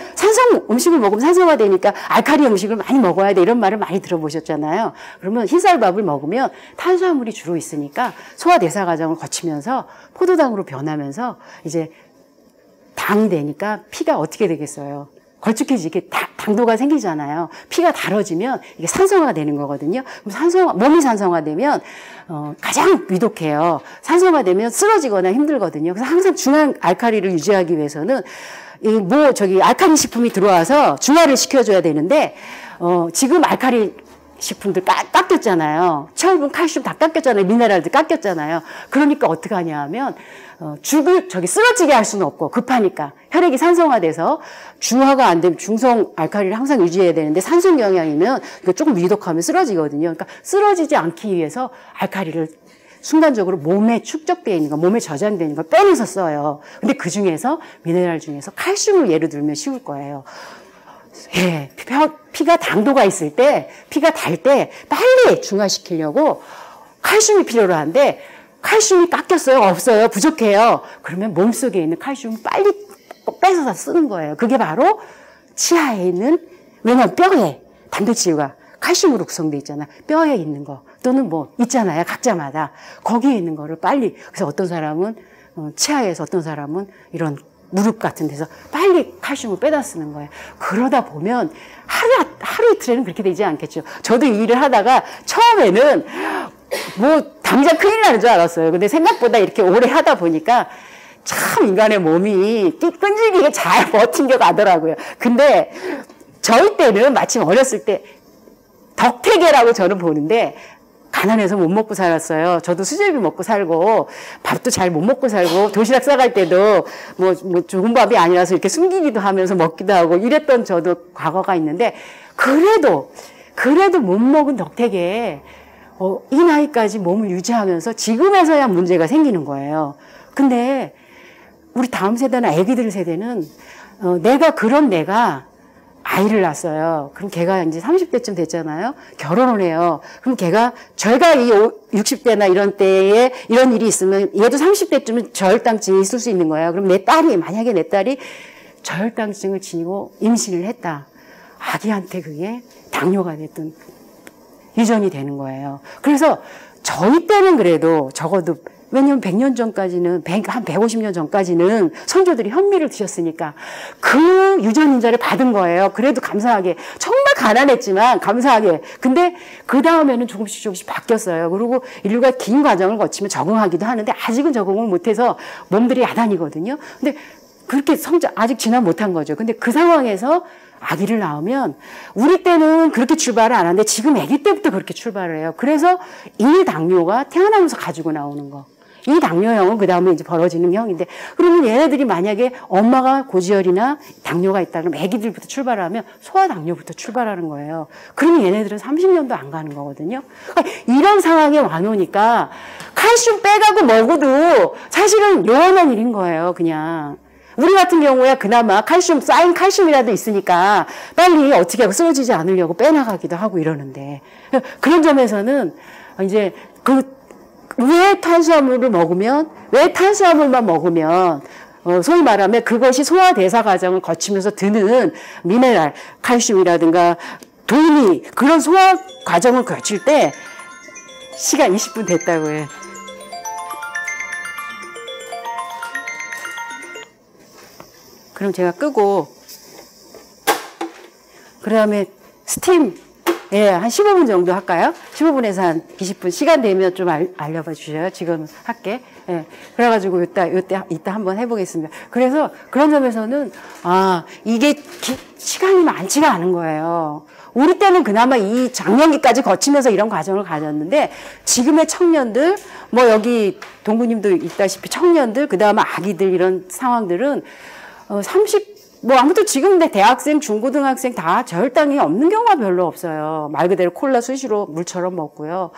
음식을 먹으면 산성화되니까 알칼리 음식을 많이 먹어야 돼. 이런 말을 많이 들어보셨잖아요. 그러면 흰쌀밥을 먹으면 탄수화물이 주로 있으니까 소화대사 과정을 거치면서 포도당으로 변하면서 이제 당이 되니까 피가 어떻게 되겠어요? 걸쭉해지게 당도가 생기잖아요. 피가 달아지면 이게 산성화가 되는 거거든요. 그럼 몸이 산성화되면 가장 위독해요. 산성화되면 쓰러지거나 힘들거든요. 그래서 항상 중한 알칼리를 유지하기 위해서는 알칼리 식품이 들어와서 중화를 시켜줘야 되는데, 지금 알칼리 식품들 깎였잖아요. 철분, 칼슘 다 깎였잖아요. 미네랄들 깎였잖아요. 그러니까 어떻게 하냐 하면, 죽을 쓰러지게 할 수는 없고, 급하니까. 혈액이 산성화돼서 중화가 안 되면 중성 알칼리를 항상 유지해야 되는데, 산성 영양이면 이거 조금 위독하면 쓰러지거든요. 그러니까 쓰러지지 않기 위해서 알칼리를 순간적으로 몸에 축적되어 있는 거, 몸에 저장되어 있는 걸 빼내서 써요. 근데 그 중에서, 미네랄 중에서 칼슘을 예를 들면 쉬울 거예요. 예, 피가 당도가 있을 때, 피가 달 때 빨리 중화시키려고 칼슘이 필요로 한데, 칼슘이 깎였어요? 없어요? 부족해요? 그러면 몸속에 있는 칼슘을 빨리 뺏어서 쓰는 거예요. 그게 바로 치아에 있는, 왜냐면 뼈에 단백질과 칼슘으로 구성되어 있잖아. 뼈에 있는 거. 또는 있잖아요. 각자마다. 거기에 있는 거를 빨리. 그래서 어떤 사람은 치아에서, 어떤 사람은 이런 무릎 같은 데서 빨리 칼슘을 빼다 쓰는 거예요. 그러다 보면 하루 이틀에는 그렇게 되지 않겠죠. 저도 이 일을 하다가 처음에는 당장 큰일 나는 줄 알았어요. 근데 생각보다 이렇게 오래 하다 보니까 참 인간의 몸이 끈질기게 잘 버틴겨 가더라고요. 근데 저희 때는 마침 어렸을 때 덕태계라고 저는 보는데, 가난해서 못 먹고 살았어요. 저도 수제비 먹고 살고, 밥도 잘 못 먹고 살고, 도시락 싸갈 때도 좋은 밥이 아니라서 이렇게 숨기기도 하면서 먹기도 하고, 이랬던 저도 과거가 있는데, 그래도 못 먹은 덕택에, 이 나이까지 몸을 유지하면서 지금에서야 문제가 생기는 거예요. 근데, 우리 다음 세대나 애기들 세대는, 내가 아이를 낳았어요. 그럼 걔가 이제 30대쯤 됐잖아요. 결혼을 해요. 그럼 제가 이 60대나 이런 때에 이런 일이 있으면 얘도 30대쯤은 저혈당증이 있을 수 있는 거예요. 그럼 만약에 내 딸이 저혈당증을 지니고 임신을 했다. 아기한테 그게 당뇨가 됐든 유전이 되는 거예요. 그래서 저희 때는 그래도 적어도, 왜냐면 100년 전까지는, 한 150년 전까지는 선조들이 현미를 드셨으니까 그 유전인자를 받은 거예요. 그래도 감사하게. 정말 가난했지만 감사하게. 근데 그 다음에는 조금씩 바뀌었어요. 그리고 인류가 긴 과정을 거치면 적응하기도 하는데 아직은 적응을 못해서 몸들이 야단이거든요. 근데 그렇게 아직 진화 못한 거죠. 근데 그 상황에서 아기를 낳으면, 우리 때는 그렇게 출발을 안 하는데 지금 아기 때부터 그렇게 출발을 해요. 그래서 이 당뇨가 태어나면서 가지고 나오는 거. 이 당뇨형은 그 다음에 이제 벌어지는 형인데, 그러면 얘네들이 만약에 엄마가 고지혈이나 당뇨가 있다 그러면 아기들부터 출발하면 소아당뇨부터 출발하는 거예요. 그러면 얘네들은 30년도 안 가는 거거든요. 그러니까 이런 상황에 와놓으니까 칼슘 빼가고 먹어도 사실은 요원한 일인 거예요, 그냥. 우리 같은 경우에 그나마 칼슘, 쌓인 칼슘이라도 있으니까 빨리 어떻게 하고 쓰러지지 않으려고 빼나가기도 하고 이러는데, 그런 점에서는 이제 왜 탄수화물만 먹으면 소위 말하면 그것이 소화 대사 과정을 거치면서 드는 미네랄, 칼슘이라든가 돈이 그런 소화 과정을 거칠 때 시간 20분 됐다고 해. 그럼 제가 끄고 그 다음에 스팀 한 15분 정도 할까요? 15분에서 한 20분 시간 되면 좀 알려봐 주셔요. 지금 할게. 예. 그래가지고 이따 한번 해보겠습니다. 그래서 그런 점에서는 이게 시간이 많지가 않은 거예요. 우리 때는 그나마 이 장년기까지 거치면서 이런 과정을 가졌는데 지금의 청년들, 뭐 여기 동구님도 있다시피 청년들, 그 다음에 아기들 이런 상황들은 30, 아무튼 지금 대학생, 중고등학생 다 저혈당이 없는 경우가 별로 없어요. 말 그대로 콜라 수시로 물처럼 먹고요.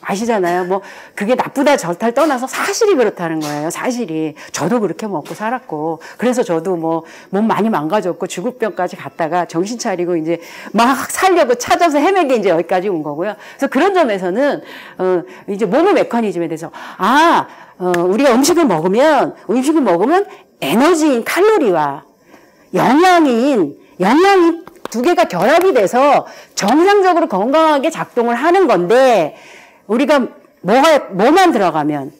아시잖아요. 그게 나쁘다 저탈 떠나서 사실이 그렇다는 거예요. 사실이. 저도 그렇게 먹고 살았고. 그래서 저도 몸 많이 망가졌고 죽을 병까지 갔다가 정신 차리고 이제 막 살려고 찾아서 헤매게 이제 여기까지 온 거고요. 그래서 그런 점에서는, 이제 몸의 메커니즘에 대해서, 우리가 음식을 먹으면 에너지인 칼로리와 영양인 두 개가 결합이 돼서 정상적으로 건강하게 작동을 하는 건데 우리가 뭐만 들어가면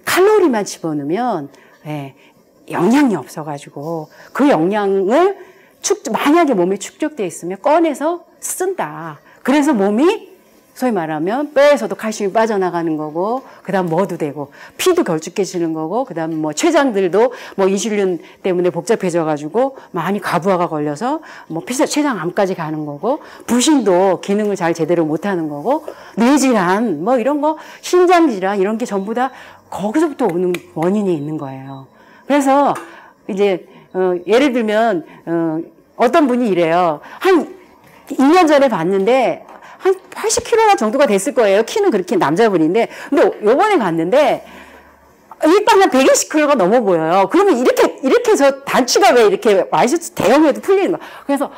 칼로리만 집어넣으면 영양이 없어가지고 그 영양을 만약에 몸에 축적되어 있으면 꺼내서 쓴다. 그래서 몸이 소위 말하면 뼈에서도 칼슘이 빠져나가는 거고, 그 다음 뭐도 되고, 피도 걸쭉해지는 거고, 그 다음 췌장들도 인슐린 때문에 복잡해져가지고 많이 과부하가 걸려서 췌장암까지 가는 거고, 부신도 기능을 잘 제대로 못하는 거고, 뇌질환, 이런 거, 신장질환, 이런 게 전부 다 거기서부터 오는 원인이 있는 거예요. 그래서 이제, 예를 들면, 어떤 분이 이래요. 한 2년 전에 봤는데, 한 80kg 정도가 됐을 거예요. 키는 그렇게 남자분인데. 근데 요번에 갔는데, 일단 한 120kg가 넘어 보여요. 그러면 이렇게 해서 단추가 왜 이렇게 와이셔츠 대형에도 풀리는 거야. 그래서,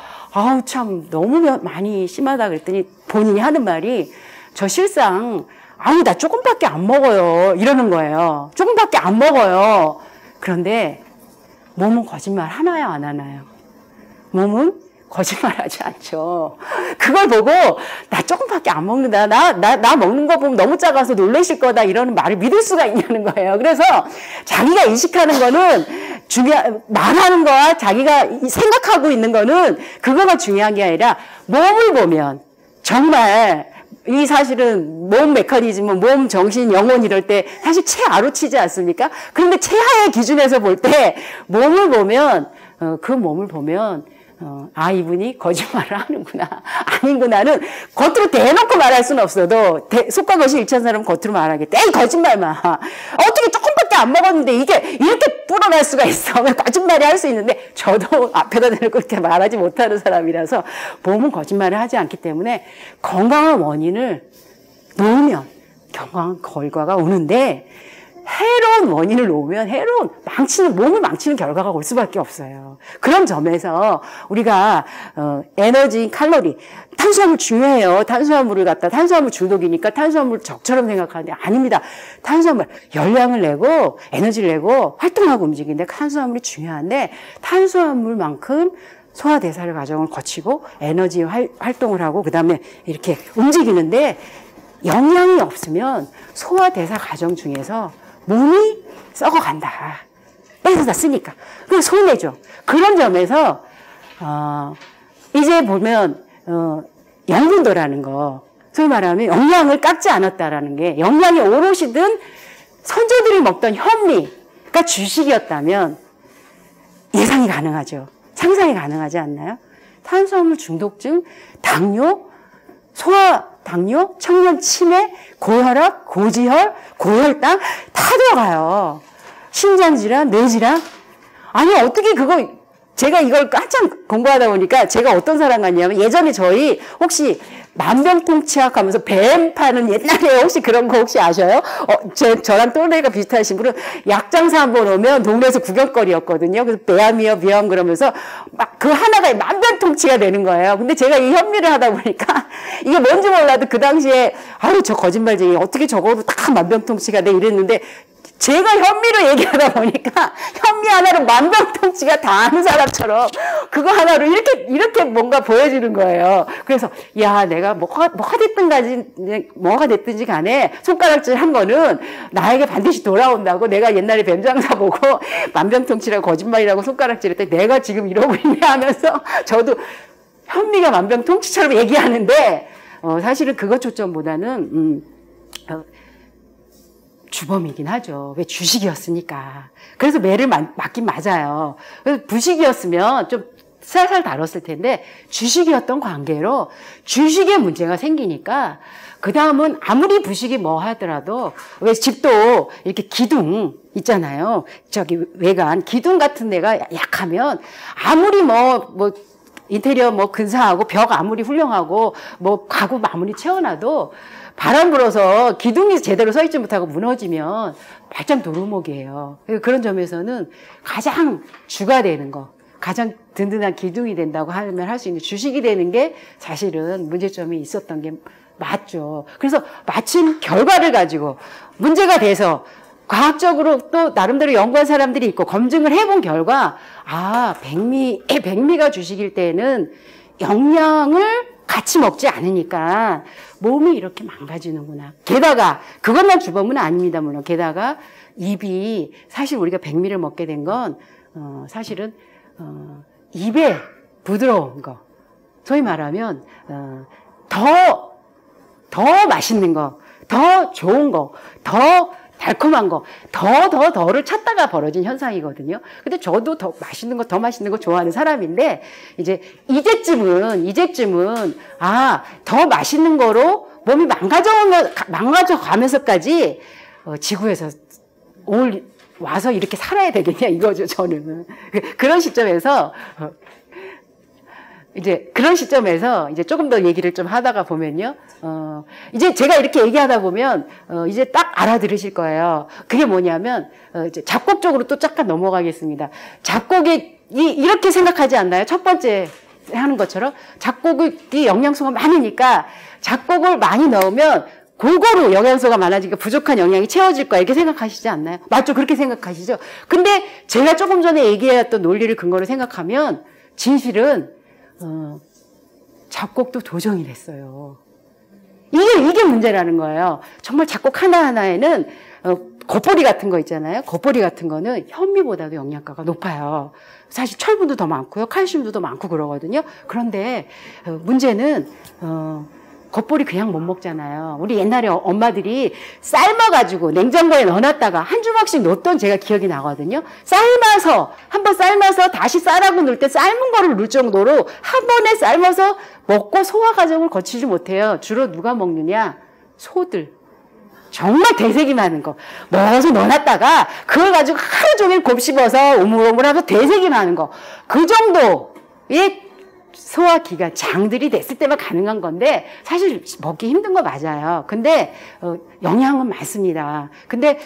참, 너무 많이 심하다 그랬더니 본인이 하는 말이, 저 실상, 나 조금밖에 안 먹어요. 이러는 거예요. 조금밖에 안 먹어요. 그런데, 몸은 거짓말 하나요, 안 하나요? 몸은 거짓말하지 않죠. 그걸 보고 나 조금밖에 안 먹는다. 나 먹는 거 보면 너무 작아서 놀라실 거다. 이러는 말을 믿을 수가 있냐는 거예요. 그래서 자기가 인식하는 거는 말하는 거와 자기가 생각하고 있는 거는 그거가 중요한 게 아니라 몸을 보면 정말 이 사실은 몸 메커니즘은 몸, 정신, 영혼 이럴 때 사실 최하로 치지 않습니까? 그런데 최하의 기준에서 볼 때 몸을 보면 그 몸을 보면 이분이 거짓말을 하는구나, 아닌구나는 겉으로 대놓고 말할 수는 없어도 속과 겉이 일치한 사람은 겉으로 말하겠다. 에이, 거짓말만. 어떻게 조금밖에 안 먹었는데 이게 이렇게 불어날 수가 있어. 거짓말이 할 수 있는데 저도 앞에다 대놓고 그렇게 말하지 못하는 사람이라서 몸은 거짓말을 하지 않기 때문에 건강한 원인을 놓으면 건강한 결과가 오는데 해로운 원인을 놓으면 몸을 망치는 결과가 올 수밖에 없어요. 그런 점에서 우리가 에너지, 칼로리, 탄수화물 중요해요. 탄수화물 중독이니까 탄수화물 적처럼 생각하는데 아닙니다. 탄수화물 열량을 내고 에너지를 내고 활동하고 움직이는데 탄수화물이 중요한데 탄수화물만큼 소화 대사를 과정을 거치고 에너지 활동을 하고 그 다음에 이렇게 움직이는데 영양이 없으면 소화 대사 과정 중에서 몸이 썩어간다. 뺏어다 쓰니까. 그게 손해죠. 그런 점에서, 이제 보면, 영분도라는 거, 소위 말하면 영양을 깎지 않았다라는 게, 영양이 오롯이든 선조들이 먹던 현미가 주식이었다면 예상이 가능하죠. 상상이 가능하지 않나요? 탄수화물 중독증, 당뇨, 당뇨, 청년 치매, 고혈압, 고지혈, 고혈당 다 들어가요. 신장질환, 뇌질환. 아니 어떻게 그거 제가 이걸 한참 공부하다 보니까 제가 어떤 사람 같냐면 예전에 저희 혹시 만병통치약 하면서 뱀 파는 옛날에 혹시 그런 거 혹시 아셔요? 저랑 또래가 비슷하신 분은 약장사 한번 오면 동네에서 구경거리였거든요. 그래서 배암이요, 비암 그러면서 막 그 하나가 만병통치가 되는 거예요. 근데 제가 이 현미를 하다 보니까 이게 뭔지 몰라도 그 당시에 아유, 저 거짓말쟁이 어떻게 저거로 다 만병통치가 돼 이랬는데 제가 현미를 얘기하다 보니까 현미 하나로 만병통치가 다 아는 사람처럼 그거 하나로 이렇게 뭔가 보여지는 거예요. 그래서 야, 내가 뭐가 됐든지 간에 손가락질 한 거는 나에게 반드시 돌아온다고. 내가 옛날에 뱀장사 보고 만병통치라고 거짓말이라고 손가락질 했더니 내가 지금 이러고 있네 하면서 저도 현미가 만병통치처럼 얘기하는데 사실은 그것 초점보다는 주범이긴 하죠. 왜 주식이었으니까. 그래서 매를 맞긴 맞아요. 그래서 부식이었으면 좀 살살 다뤘을 텐데 주식이었던 관계로 주식에 문제가 생기니까 그 다음은 아무리 부식이 뭐 하더라도 왜 집도 이렇게 기둥 있잖아요. 저기 외관 기둥 같은 데가 약하면 아무리 뭐 인테리어 뭐 근사하고 벽 아무리 훌륭하고 뭐 가구 아무리 채워놔도 바람 불어서 기둥이 제대로 서 있지 못하고 무너지면 발전 도루묵이에요. 그런 점에서는 가장 주가 되는 거, 가장 든든한 기둥이 된다고 하면 할 수 있는 주식이 되는 게 사실은 문제점이 있었던 게 맞죠. 그래서 마침 결과를 가지고 문제가 돼서 과학적으로 또 나름대로 연구한 사람들이 있고 검증을 해본 결과 백미가 주식일 때는 영양을 같이 먹지 않으니까 몸이 이렇게 망가지는구나. 게다가 그것만 주범은 아닙니다. 물론 게다가 입이 사실 우리가 백미를 먹게 된 건 사실은 입에 부드러운 거, 소위 말하면 더 맛있는 거, 더 좋은 거, 더 달콤한 거, 더를 찾다가 벌어진 현상이거든요. 근데 저도 더 맛있는 거 좋아하는 사람인데, 이제쯤은, 더 맛있는 거로 몸이 망가져 가면서까지, 지구에서 와서 이렇게 살아야 되겠냐, 이거죠, 저는. 그런 시점에서, 조금 더 얘기를 좀 하다가 보면요. 이제 제가 이렇게 얘기하다 보면, 이제 딱 알아들으실 거예요. 그게 뭐냐면, 이제 작곡 쪽으로 또 잠깐 넘어가겠습니다. 작곡이 이렇게 생각하지 않나요? 첫 번째 하는 것처럼 작곡이 영양소가 많으니까 작곡을 많이 넣으면 골고루 영양소가 많아지니까 부족한 영양이 채워질 거야. 이렇게 생각하시지 않나요? 맞죠? 그렇게 생각하시죠? 근데 제가 조금 전에 얘기했던 논리를 근거로 생각하면 진실은 작곡도 도정이 됐어요. 이게 문제라는 거예요. 정말 작곡 하나하나에는 겉보리 같은 거 있잖아요. 겉보리 같은 거는 현미보다도 영양가가 높아요. 사실 철분도 더 많고요. 칼슘도 더 많고 그러거든요. 그런데 문제는 겉보리 그냥 못 먹잖아요. 우리 옛날에 엄마들이 삶아가지고 냉장고에 넣어놨다가 한 주먹씩 넣었던 제가 기억이 나거든요. 한번 삶아서 다시 쌀하고 넣을 때 삶은 거를 넣을 정도로 한 번에 삶아서 먹고 소화 과정을 거치지 못해요. 주로 누가 먹느냐? 소들. 정말 되새기 많은 거. 넣어서 넣어놨다가 그걸 가지고 하루 종일 곱씹어서 오물오물하면서 되새기 많은 거. 그 정도의 소화기관, 장들이 됐을 때만 가능한 건데 사실 먹기 힘든 거 맞아요. 근데 영양은 많습니다. 근데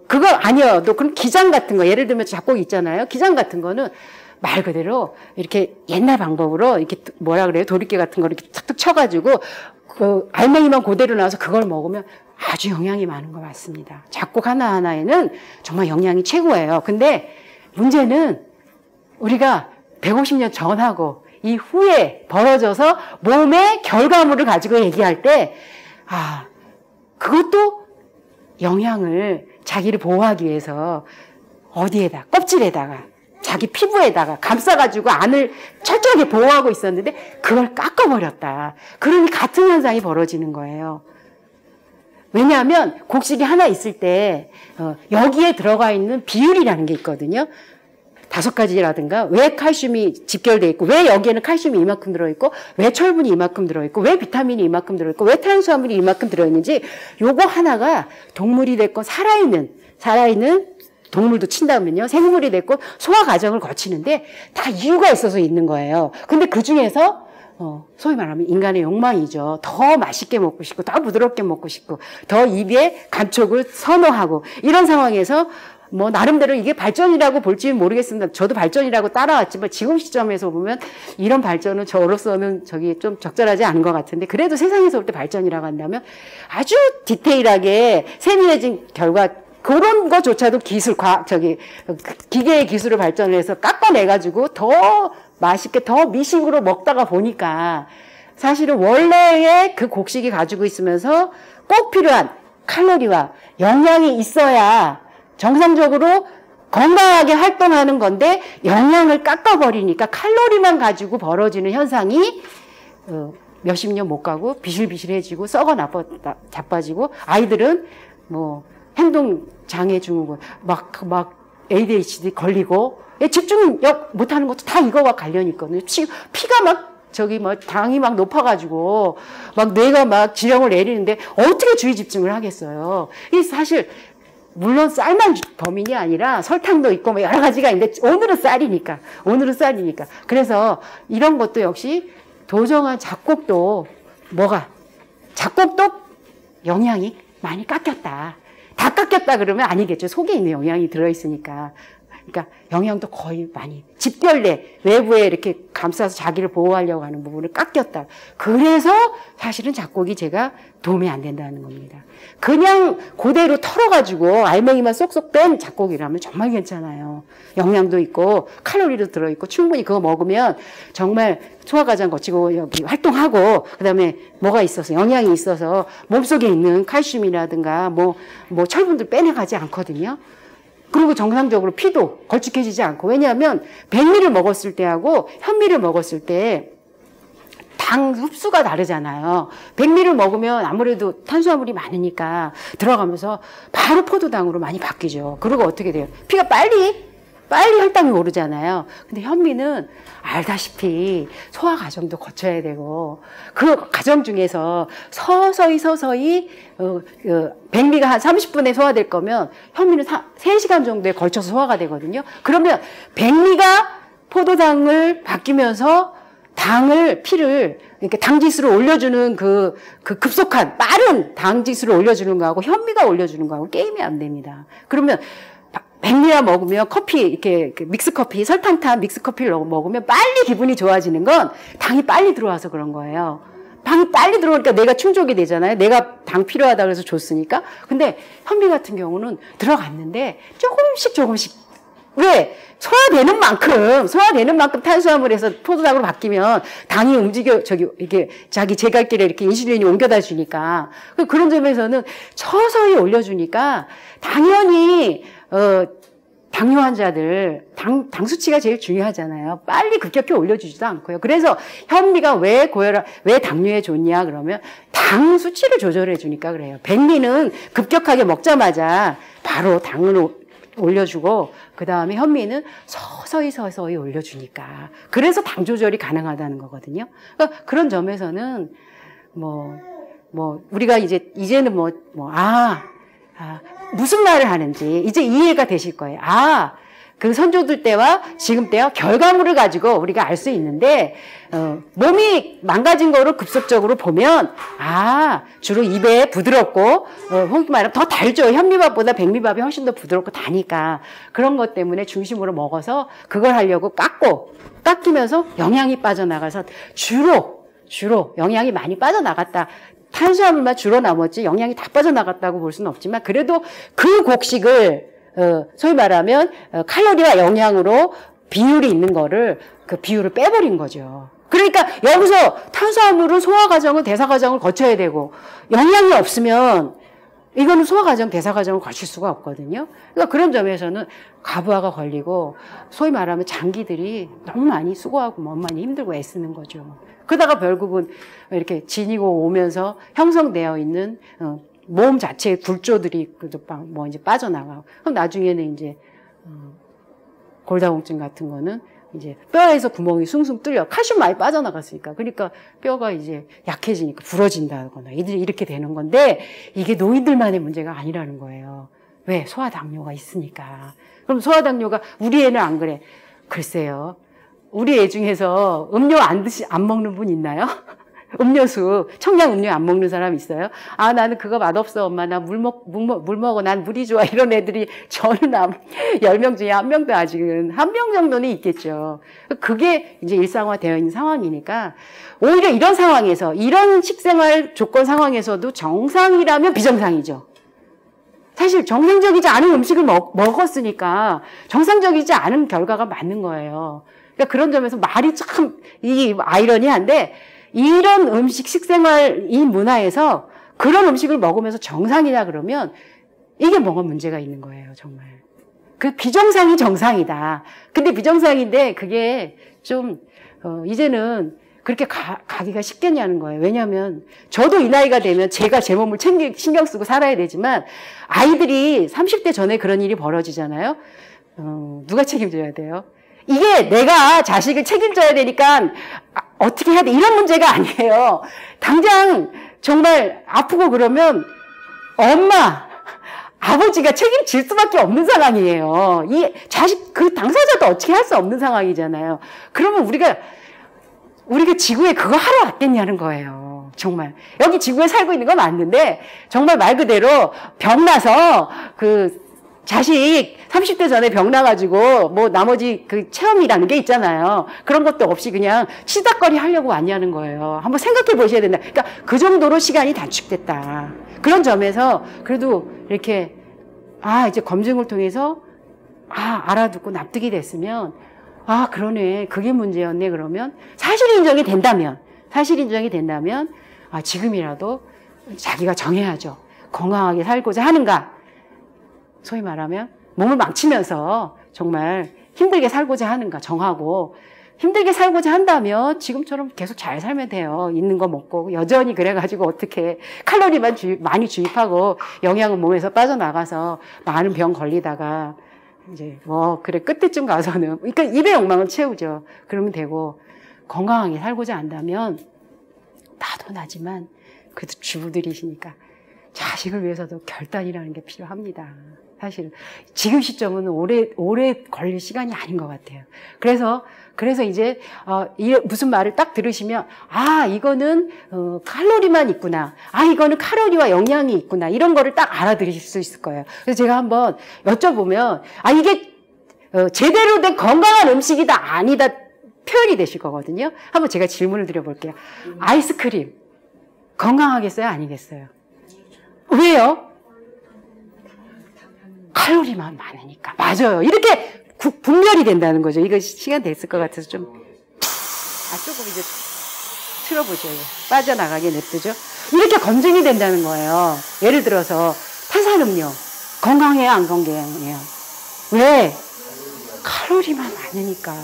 그거 아니어도 그럼 기장 같은 거, 예를 들면 작곡 있잖아요. 기장 같은 거는 말 그대로 이렇게 옛날 방법으로 이렇게 뭐라 그래요? 도리깨 같은 거 이렇게 탁탁 쳐가지고 그 알맹이만 그대로 나와서 그걸 먹으면 아주 영양이 많은 거 맞습니다. 작곡 하나하나에는 정말 영양이 최고예요. 근데 문제는 우리가 150년 전하고 이후에 벌어져서 몸의 결과물을 가지고 얘기할 때, 그것도 영양을 자기를 보호하기 위해서 어디에다, 껍질에다가, 자기 피부에다가 감싸가지고 안을 철저하게 보호하고 있었는데, 그걸 깎아버렸다. 그러니 같은 현상이 벌어지는 거예요. 왜냐하면 곡식이 하나 있을 때, 여기에 들어가 있는 비율이라는 게 있거든요. 5가지라든가 왜 칼슘이 집결돼 있고 왜 여기에는 칼슘이 이만큼 들어있고 왜 철분이 이만큼 들어있고 왜 비타민이 이만큼 들어있고 왜 탄수화물이 이만큼 들어있는지 요거 하나가 동물이 됐건 살아있는 동물도 친다면요. 생물이 됐고 소화 과정을 거치는데 다 이유가 있어서 있는 거예요. 근데 그 중에서 소위 말하면 인간의 욕망이죠. 더 맛있게 먹고 싶고 더 부드럽게 먹고 싶고 더 입에 감촉을 선호하고 이런 상황에서 뭐 나름대로 이게 발전이라고 볼지는 모르겠습니다. 저도 발전이라고 따라왔지만 지금 시점에서 보면 이런 발전은 저로서는 좀 적절하지 않은 것 같은데 그래도 세상에서 볼 때 발전이라고 한다면 아주 디테일하게 세밀해진 결과 그런 것조차도 기계의 기술을 발전해서 깎아내가지고 더 맛있게 더 미식으로 먹다가 보니까 사실은 원래의 그 곡식이 가지고 있으면서 꼭 필요한 칼로리와 영양이 있어야 정상적으로 건강하게 활동하는 건데 영양을 깎아버리니까 칼로리만 가지고 벌어지는 현상이 몇십 년 못 가고 비실비실해지고 썩어 자빠지고 아이들은 뭐 행동장애 증후군 막 ADHD 걸리고 집중력 못하는 것도 다 이거와 관련이 있거든요. 피가 막 당이 막 높아가지고 막 뇌가 막 지령을 내리는데 어떻게 주의 집중을 하겠어요. 이 사실 물론 쌀만 범인이 아니라 설탕도 있고 뭐 여러 가지가 있는데 오늘은 쌀이니까. 그래서 이런 것도 역시 도정한 작곡도 작곡도 영양이 많이 깎였다. 다 깎였다 그러면 아니겠죠. 속에 있는 영양이 들어있으니까. 그러니까 영양도 거의 많이 집결내 외부에 이렇게 감싸서 자기를 보호하려고 하는 부분을 깎였다. 그래서 사실은 작곡이 제가 도움이 안 된다는 겁니다. 그냥 그대로 털어가지고 알맹이만 쏙쏙 뺀 작곡이라면 정말 괜찮아요. 영양도 있고 칼로리도 들어있고 충분히 그거 먹으면 정말 소화과정 거치고 여기 활동하고 그다음에 뭐가 있어서 영양이 있어서 몸속에 있는 칼슘이라든가 뭐 철분들 빼내가지 않거든요. 그리고 정상적으로 피도 걸쭉해지지 않고 왜냐하면 백미를 먹었을 때하고 현미를 먹었을 때 당 흡수가 다르잖아요. 백미를 먹으면 아무래도 탄수화물이 많으니까 들어가면서 바로 포도당으로 많이 바뀌죠. 그리고 어떻게 돼요? 피가 빨리 혈당이 오르잖아요. 근데 현미는 알다시피 소화 과정도 거쳐야 되고 그 과정 중에서 서서히 백미가 한 30분에 소화될 거면 현미는 3시간 정도에 걸쳐서 소화가 되거든요. 그러면 백미가 포도당을 바뀌면서 피를 이렇게 당지수를 올려주는 그 급속한 빠른 당지수를 올려주는 거하고 현미가 올려주는 거하고 게임이 안 됩니다. 그러면 백미와 먹으면 커피, 이렇게 믹스커피, 설탕 탄 믹스커피를 먹으면 빨리 기분이 좋아지는 건 당이 빨리 들어와서 그런 거예요. 당이 빨리 들어오니까 내가 충족이 되잖아요. 내가 당 필요하다 그래서 줬으니까. 근데 현미 같은 경우는 들어갔는데 조금씩 왜? 소화되는 만큼 탄수화물에서 포도당으로 바뀌면 당이 이게 자기 제갈길에 이렇게 인슐린이 옮겨다 주니까. 그런 점에서는 서서히 올려주니까 당연히, 당뇨 환자들, 당 수치가 제일 중요하잖아요. 빨리 급격히 올려주지도 않고요. 그래서 현미가 왜 당뇨에 좋냐 그러면 당 수치를 조절해 주니까 그래요. 백미는 급격하게 먹자마자 바로 당을 올려주고 그 다음에 현미는 서서히 올려주니까 그래서 당 조절이 가능하다는 거거든요. 그러니까 그런 점에서는 우리가 이제는 무슨 말을 하는지 이제 이해가 되실 거예요. 그 선조들 때와 지금 때와 결과물을 가지고 우리가 알 수 있는데 몸이 망가진 거를 급속적으로 보면 주로 입에 부드럽고 혹시 말하면 더 달죠. 현미밥보다 백미밥이 훨씬 더 부드럽고 다니까 그런 것 때문에 중심으로 먹어서 그걸 하려고 깎이면서 영양이 빠져나가서 주로 영양이 많이 빠져나갔다. 탄수화물만 주로 남았지 영양이 다 빠져나갔다고 볼 수는 없지만 그래도 그 곡식을 소위 말하면 칼로리와 영양으로 비율이 있는 거를 그 비율을 빼버린 거죠. 그러니까 여기서 탄수화물은 소화 과정은 대사 과정을 거쳐야 되고 영양이 없으면 이거는 소화 과정, 대사 과정을 거칠 수가 없거든요. 그러니까 그런 점에서는 과부하가 걸리고 소위 말하면 장기들이 너무 많이 수고하고 너무 많이 힘들고 애쓰는 거죠. 그러다가 결국은 이렇게 지니고 오면서 형성되어 있는 몸 자체의 굴조들이 이제 빠져나가고 그럼 나중에는 이제 골다공증 같은 거는 이제 뼈에서 구멍이 숭숭 뚫려 칼슘 많이 빠져나갔으니까 그러니까 뼈가 이제 약해지니까 부러진다거나 이렇게 되는 건데 이게 노인들만의 문제가 아니라는 거예요. 왜? 소아당뇨가 있으니까. 그럼 소아당뇨가 우리 애는 안 그래. 글쎄요. 우리 애 중에서 음료 안 먹는 분 있나요? 음료수, 청량 음료 안 먹는 사람 있어요? 아, 나는 그거 맛없어, 엄마. 나 물 먹어. 난 물이 좋아. 이런 애들이 저는 10명 중에 1명도 아직은 1명 정도는 있겠죠. 그게 이제 일상화되어 있는 상황이니까 오히려 이런 상황에서, 이런 식생활 조건 상황에서도 정상이라면 비정상이죠. 사실 정상적이지 않은 음식을 먹었으니까 정상적이지 않은 결과가 맞는 거예요. 그러니까 그런 점에서 말이 참 아이러니한데 이런 음식, 식생활, 이 문화에서 그런 음식을 먹으면서 정상이냐 그러면 이게 뭐가 문제가 있는 거예요, 정말. 그 비정상이 정상이다. 근데 비정상인데 그게 좀, 이제는 그렇게 가기가 쉽겠냐는 거예요. 왜냐하면 저도 이 나이가 되면 제가 제 몸을 신경 쓰고 살아야 되지만 아이들이 30대 전에 그런 일이 벌어지잖아요. 누가 책임져야 돼요? 이게 내가 자식을 책임져야 되니까 어떻게 해야 돼? 이런 문제가 아니에요. 당장 정말 아프고 그러면 엄마, 아버지가 책임질 수밖에 없는 상황이에요. 이 자식, 그 당사자도 어떻게 할 수 없는 상황이잖아요. 그러면 우리가 지구에 그거 하러 왔겠냐는 거예요. 정말. 여기 지구에 살고 있는 건 맞는데, 정말 말 그대로 병나서, 자식 30대 전에 병나가지고, 나머지 체험이라는 게 있잖아요. 그런 것도 없이 그냥 치닥거리 하려고 왔냐는 거예요. 한번 생각해 보셔야 된다. 그러니까 그 정도로 시간이 단축됐다. 그런 점에서 그래도 이렇게, 이제 검증을 통해서, 알아듣고 납득이 됐으면, 그러네. 그게 문제였네. 그러면 사실 인정이 된다면, 지금이라도 자기가 정해야죠. 건강하게 살고자 하는가. 소위 말하면 몸을 망치면서 정말 힘들게 살고자 하는가 정하고, 힘들게 살고자 한다면 지금처럼 계속 잘 살면 돼요. 있는 거 먹고 여전히 그래가지고 어떻게 칼로리만 많이 주입하고 영양은 몸에서 빠져나가서 많은 병 걸리다가 이제 그래 끝에쯤 가서는 그러니까 입의 욕망을 채우죠. 그러면 되고, 건강하게 살고자 한다면 나도 나지만 그래도 주부들이시니까 자식을 위해서도 결단이라는 게 필요합니다. 사실 지금 시점은 오래 걸릴 시간이 아닌 것 같아요. 그래서 이제 무슨 말을 딱 들으시면 이거는 칼로리만 있구나, 이거는 칼로리와 영양이 있구나, 이런 거를 딱 알아들으실 수 있을 거예요. 그래서 제가 한번 여쭤보면 이게 제대로 된 건강한 음식이다 아니다 표현이 되실 거거든요. 한번 제가 질문을 드려볼게요. 아이스크림 건강하겠어요, 아니겠어요? 왜요? 칼로리만 많으니까. 맞아요. 이렇게 분별이 된다는 거죠. 이거 시간 됐을 것 같아서 좀 조금 이제 틀어보죠. 빠져나가게 냅두죠. 이렇게 검증이 된다는 거예요. 예를 들어서 탄산음료 건강해요, 안 건강해요? 왜? 칼로리만 많으니까.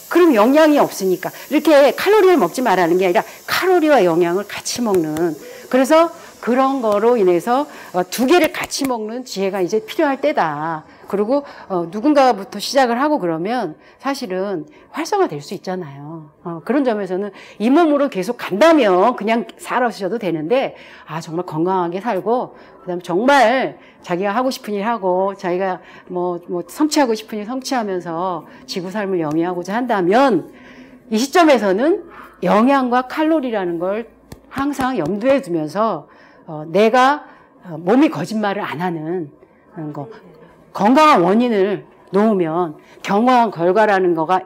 그럼 영양이 없으니까. 이렇게 칼로리를 먹지 말라는 게 아니라 칼로리와 영양을 같이 먹는, 그래서 그런 거로 인해서 두 개를 같이 먹는 지혜가 이제 필요할 때다. 그리고 누군가부터 시작을 하고 그러면 사실은 활성화될 수 있잖아요. 그런 점에서는 이 몸으로 계속 간다면 그냥 살아셔도 되는데, 정말 건강하게 살고, 그다음에 정말 자기가 하고 싶은 일 하고, 자기가 성취하고 싶은 일 성취하면서 지구 삶을 영위하고자 한다면, 이 시점에서는 영양과 칼로리라는 걸 항상 염두에 두면서 내가 몸이 거짓말을 안 하는 거, 건강한 원인을 놓으면 건강한 결과라는 거가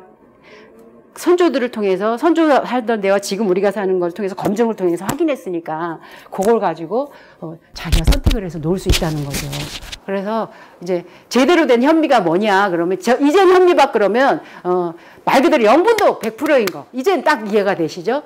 선조들을 통해서, 선조 살던 데와 지금 우리가 사는 걸 통해서 검증을 통해서 확인했으니까 그걸 가지고 자기가 선택을 해서 놓을 수 있다는 거죠. 그래서 이제 제대로 된 현미가 뭐냐 그러면, 이젠 현미밥 그러면 말 그대로 영분도 100%인 거 이젠 딱 이해가 되시죠?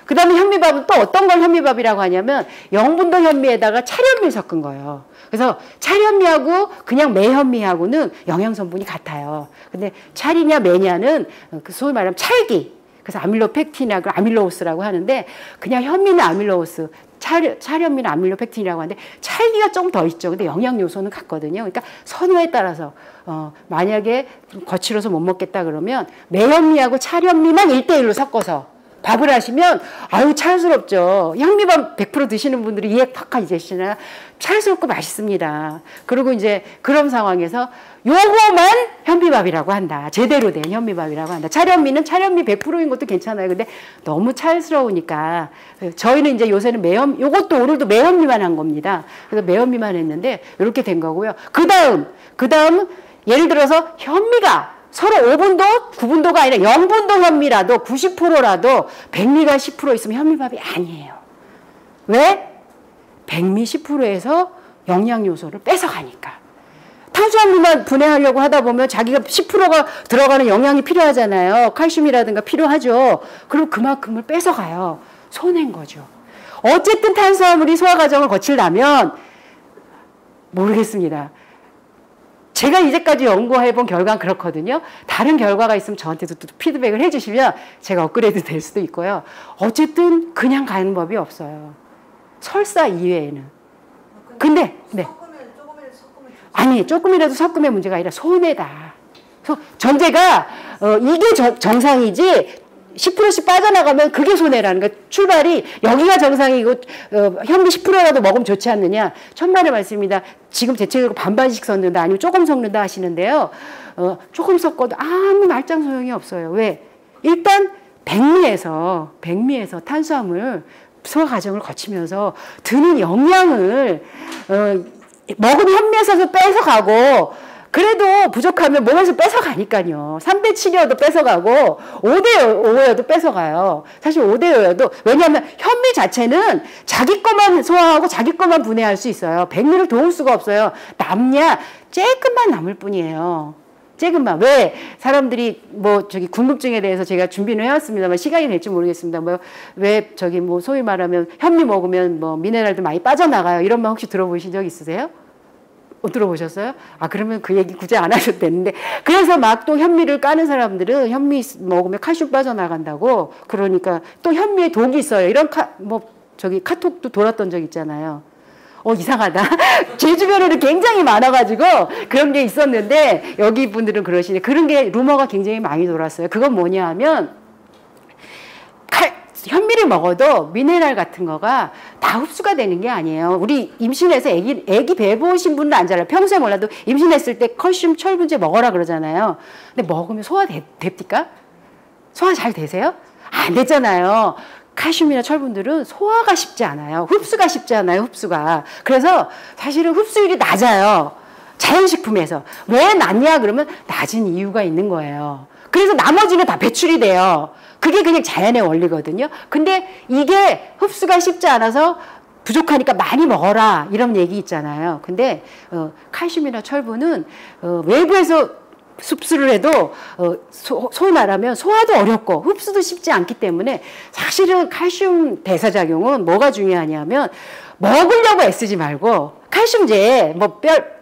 그 다음에 현미밥은 또 어떤 걸 현미밥이라고 하냐면 영분도 현미에다가 찰현미 섞은 거예요. 그래서 찰현미하고 그냥 매현미하고는 영양 성분이 같아요. 근데 찰이냐 매냐는 소위 말하면 찰기. 그래서 아밀로펙틴하고 아밀로오스라고 하는데, 그냥 현미는 아밀로오스, 찰현미는 아밀로펙틴이라고 하는데 찰기가 좀 더 있죠. 근데 영양 요소는 같거든요. 그러니까 선호에 따라서 만약에 거칠어서 못 먹겠다 그러면 매현미하고 찰현미만 1:1로 섞어서 밥을 하시면 아유 찰스럽죠. 현미밥 100% 드시는 분들이 이해 팍 하시잖아요. 찰스럽고 맛있습니다. 그리고 이제 그런 상황에서 요거만 현미밥이라고 한다. 제대로 된 현미밥이라고 한다. 찰현미는 찰현미 100%인 것도 괜찮아요. 근데 너무 찰스러우니까 저희는 이제 요새는 요것도 오늘도 매현미만 한 겁니다. 그래서 매현미만 했는데 이렇게 된 거고요. 그 다음 예를 들어서 현미가 서로 5분도, 9분도가 아니라 0분도 현미라도 90%라도 백미가 10% 있으면 현미밥이 아니에요. 왜? 백미 10%에서 영양요소를 뺏어가니까. 탄수화물만 분해하려고 하다 보면 자기가 10%가 들어가는 영양이 필요하잖아요. 칼슘이라든가 필요하죠. 그럼 그만큼을 뺏어가요. 손해인 거죠. 어쨌든 탄수화물이 소화 과정을 거치려면 모르겠습니다. 제가 이제까지 연구해본 결과는 그렇거든요. 다른 결과가 있으면 저한테도 또 피드백을 해주시면 제가 업그레이드 될 수도 있고요. 어쨌든 그냥 가는 법이 없어요. 설사 이외에는. 근데 네. 아니 조금이라도 섞으면 문제가 아니라 손해다. 전제가 이게 정상이지 10%씩 빠져나가면 그게 손해라는 거예요. 출발이 여기가 정상이고 현미 10%라도 먹으면 좋지 않느냐. 천만의 말씀입니다. 지금 대체적으로 반반씩 섞는다 아니면 조금 섞는다 하시는데요. 조금 섞어도 아무 말짱 소용이 없어요. 왜? 일단 백미에서 탄수화물 소화 과정을 거치면서 드는 영양을 먹은 현미에서 뺏어가고 그래도 부족하면 몸에서 뺏어가니까요. 3대 7이어도 뺏어가고 5대 5여도 뺏어가요. 사실 5대 5여도 왜냐하면 현미 자체는 자기 것만 소화하고 자기 것만 분해할 수 있어요. 백미를 도울 수가 없어요. 남냐? 조금만 남을 뿐이에요. 조금만. 왜 사람들이 궁금증에 대해서 제가 준비는 해왔습니다만 시간이 될지 모르겠습니다. 왜 소위 말하면 현미 먹으면 미네랄도 많이 빠져나가요. 이런 말 혹시 들어보신 적 있으세요? 못 들어보셨어요? 그러면 그 얘기 굳이 안 하셔도 되는데. 그래서 막 또 현미를 까는 사람들은 현미 먹으면 칼슘 빠져나간다고. 그러니까 또 현미에 독이 있어요. 이런 카톡도 돌았던 적 있잖아요. 이상하다. 제 주변에는 굉장히 많아가지고 그런 게 있었는데 여기 분들은 그러시네. 그런 게 루머가 굉장히 많이 돌았어요. 그건 뭐냐 하면 현미를 먹어도 미네랄 같은 거가 다 흡수가 되는 게 아니에요. 우리 임신해서 애기 배 보신 분은 알잖아요. 평소에 몰라도 임신했을 때 칼슘, 철분제 먹어라 그러잖아요. 근데 먹으면 됩니까? 소화 잘 되세요? 안 되잖아요. 칼슘이나 철분들은 소화가 쉽지 않아요. 흡수가 쉽지 않아요. 흡수가. 그래서 사실은 흡수율이 낮아요. 자연식품에서. 왜 낮냐 그러면 낮은 이유가 있는 거예요. 그래서 나머지는 다 배출이 돼요. 그게 그냥 자연의 원리거든요. 근데 이게 흡수가 쉽지 않아서 부족하니까 많이 먹어라 이런 얘기 있잖아요. 근데 칼슘이나 철분은 외부에서 흡수를 해도 소위 말하면 소화도 어렵고 흡수도 쉽지 않기 때문에 사실은 칼슘 대사작용은 뭐가 중요하냐면 먹으려고 애쓰지 말고 칼슘제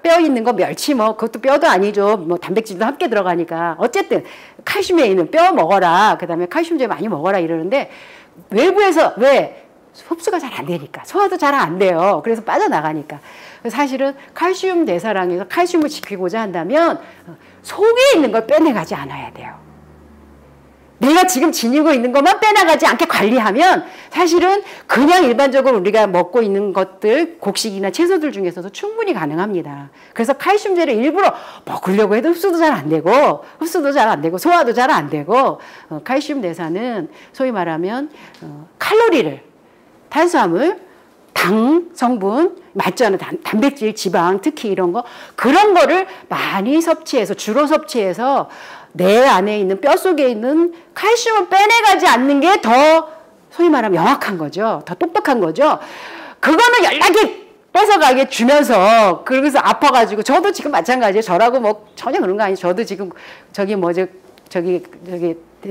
뼈 있는 거 멸치 그것도 뼈도 아니죠. 단백질도 함께 들어가니까 어쨌든 칼슘에 있는 뼈 먹어라. 그다음에 칼슘제 많이 먹어라 이러는데 외부에서 왜 흡수가 잘 안 되니까 소화도 잘 안 돼요. 그래서 빠져나가니까 사실은 칼슘 대사량에서 칼슘을 지키고자 한다면 속에 있는 걸 빼내가지 않아야 돼요. 내가 지금 지니고 있는 것만 빼나가지 않게 관리하면 사실은 그냥 일반적으로 우리가 먹고 있는 것들 곡식이나 채소들 중에서도 충분히 가능합니다. 그래서 칼슘제를 일부러 먹으려고 해도 흡수도 잘 안 되고 소화도 잘 안 되고 칼슘 대사는 소위 말하면 칼로리를 탄수화물 당 성분 맞지 않은 단백질 지방 특히 이런 거 그런 거를 많이 섭취해서 주로 섭취해서 내 안에 있는 뼈 속에 있는 칼슘을 빼내가지 않는 게 더 소위 말하면 영악한 거죠. 더 똑똑한 거죠. 그거는 연락이 뺏어가게 주면서 그래서 아파가지고 저도 지금 마찬가지예요. 저라고 전혀 그런 거 아니에요. 저도 지금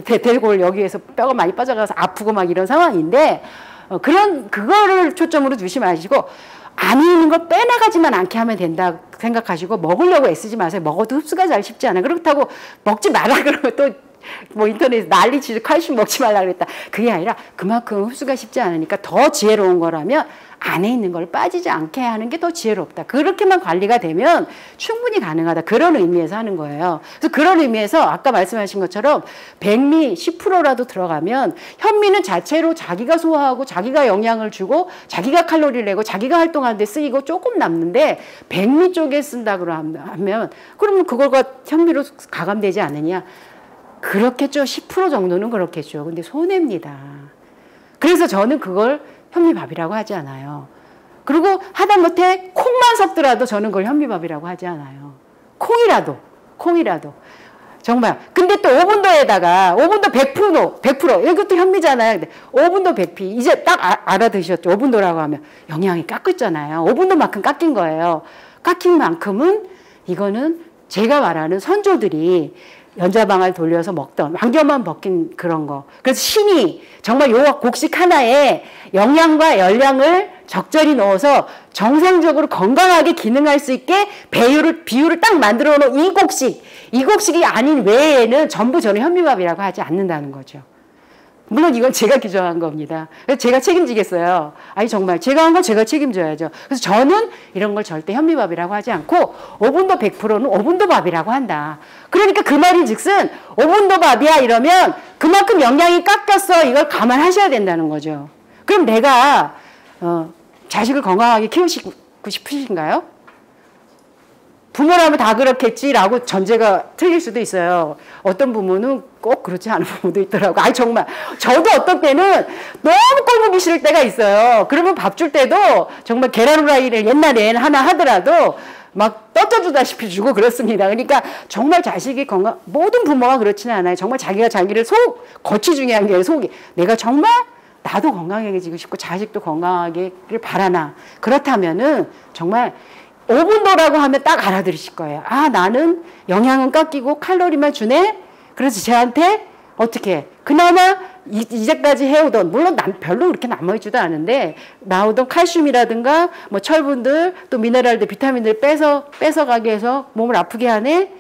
대골 여기에서 뼈가 많이 빠져가서 아프고 막 이런 상황인데 그거를 초점으로 두지 마시고 안에 있는 걸 빼나가지만 않게 하면 된다 생각하시고 먹으려고 애쓰지 마세요. 먹어도 흡수가 잘 쉽지 않아요. 그렇다고 먹지 마라 그러면 또 뭐 인터넷에 난리치죠. 칼슘 먹지 말라 그랬다. 그게 아니라 그만큼 흡수가 쉽지 않으니까 더 지혜로운 거라면 안에 있는 걸 빠지지 않게 하는 게 더 지혜롭다. 그렇게만 관리가 되면 충분히 가능하다. 그런 의미에서 하는 거예요. 그래서 그런 의미에서 아까 말씀하신 것처럼 백미 10%라도 들어가면 현미는 자체로 자기가 소화하고 자기가 영양을 주고 자기가 칼로리를 내고 자기가 활동하는 데 쓰이고 조금 남는데 백미 쪽에 쓴다고 하면 그러면 그걸과 현미로 가감되지 않느냐. 그렇겠죠. 10% 정도는 그렇겠죠. 근데 손해입니다. 그래서 저는 그걸 현미밥이라고 하지 않아요. 그리고 하다못해 콩만 섞더라도 저는 그걸 현미밥이라고 하지 않아요. 콩이라도. 정말. 근데 또 오븐도에다가, 오븐도 100%, 이것도 현미잖아요. 근데 오븐도 100p. 이제 딱 알아드셨죠? 오븐도라고 하면 영양이 깎였잖아요. 오븐도만큼 깎인 거예요. 깎인 만큼은 이거는 제가 말하는 선조들이 연자방을 돌려서 먹던 왕겨만 벗긴 그런 거. 그래서 신이 정말 요 곡식 하나에 영양과 열량을 적절히 넣어서 정상적으로 건강하게 기능할 수 있게 비율을 딱 만들어 놓은 이 곡식이 아닌 외에는 전부 저는 현미밥이라고 하지 않는다는 거죠. 물론 이건 제가 규정한 겁니다. 그래서 제가 책임지겠어요. 아니 정말 제가 한 건 제가 책임져야죠. 그래서 저는 이런 걸 절대 현미밥이라고 하지 않고 오븐도 100%는 오븐도밥이라고 한다. 그러니까 그 말인즉슨 오븐도밥이야 이러면 그만큼 영양이 깎였어. 이걸 감안하셔야 된다는 거죠. 그럼 내가 자식을 건강하게 키우시고 싶으신가요? 부모라면 다 그렇겠지라고 전제가 틀릴 수도 있어요. 어떤 부모는 꼭 그렇지 않은 부모도 있더라고요. 아니 정말 저도 어떤 때는 너무 꼴보기 싫을 때가 있어요. 그러면 밥 줄 때도 정말 계란 후라이를 옛날엔 하나 하더라도 막 떠져주다시피 주고 그렇습니다. 그러니까 정말 자식이 모든 부모가 그렇지는 않아요. 정말 자기가 자기를 겉이 중요한 게 속이. 내가 정말 나도 건강해지고 싶고 자식도 건강하기를 바라나. 그렇다면은 정말 오븐도라고 하면 딱 알아들으실 거예요. 아, 나는 영양은 깎이고 칼로리만 주네? 그래서 쟤한테 어떻게 그나마 이제까지 해오던, 물론 별로 그렇게 남아있지도 않은데, 나오던 칼슘이라든가, 뭐 철분들, 또 미네랄들, 비타민들 뺏어가게 해서 몸을 아프게 하네?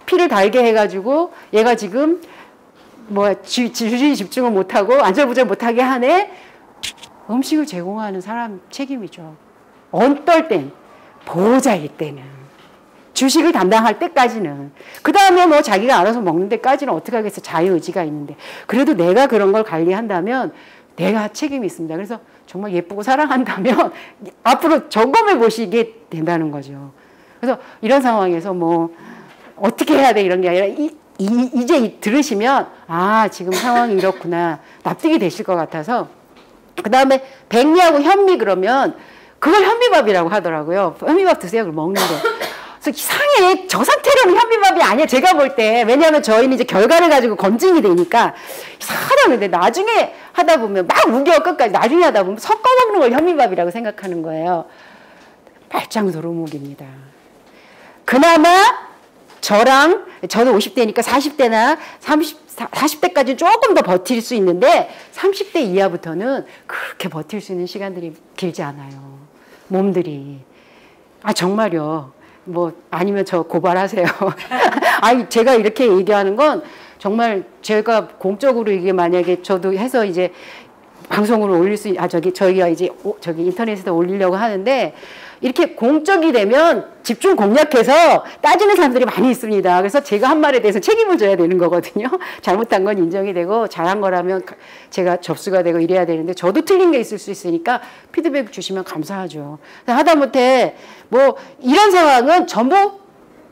피를 달게 해가지고, 얘가 지금, 주진이 집중을 못하고, 안절부절 못하게 하네? 음식을 제공하는 사람 책임이죠. 어떨 땐, 보호자일 때는, 주식을 담당할 때까지는, 그 다음에 뭐 자기가 알아서 먹는 데까지는 어떻게 하겠어. 자유의지가 있는데. 그래도 내가 그런 걸 관리한다면 내가 책임이 있습니다. 그래서 정말 예쁘고 사랑한다면 앞으로 점검해 보시게 된다는 거죠. 그래서 이런 상황에서 뭐 어떻게 해야 돼 이런 게 아니라 이제 들으시면 아, 지금 상황이 이렇구나. 납득이 되실 것 같아서. 그 다음에 백미하고 현미 그러면 그걸 현미밥이라고 하더라고요. 현미밥 드세요. 그걸 먹는 거. 그래서 이상해. 저 상태로는 현미밥이 아니야. 제가 볼 때. 왜냐하면 저희는 이제 결과를 가지고 검증이 되니까 이상하다는데 나중에 하다 보면 막 우겨 끝까지 나중에 하다 보면 섞어 먹는 걸 현미밥이라고 생각하는 거예요. 말짱도루묵입니다. 그나마 저는 50대니까 40대나 40대까지는 조금 더 버틸 수 있는데 30대 이하부터는 그렇게 버틸 수 있는 시간들이 길지 않아요. 몸들이. 아, 정말요. 뭐 아니면 저 고발하세요. 아니 제가 이렇게 얘기하는 건 정말 제가 공적으로 이게 만약에 저도 해서 이제 방송으로 올릴 수 저희가 이제 인터넷에다 올리려고 하는데 이렇게 공적이 되면 집중 공략해서 따지는 사람들이 많이 있습니다. 그래서 제가 한 말에 대해서 책임을 져야 되는 거거든요. 잘못한 건 인정이 되고 잘한 거라면 제가 접수가 되고 이래야 되는데 저도 틀린 게 있을 수 있으니까 피드백 주시면 감사하죠. 하다못해 뭐 이런 상황은 전부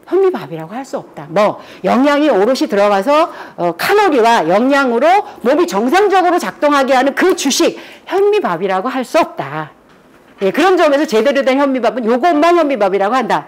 현미밥이라고 할 수 없다. 뭐 영양이 오롯이 들어가서 칼로리와 영양으로 몸이 정상적으로 작동하게 하는 그 주식 현미밥이라고 할 수 없다. 예, 그런 점에서 제대로 된 현미밥은 요것만 현미밥이라고 한다.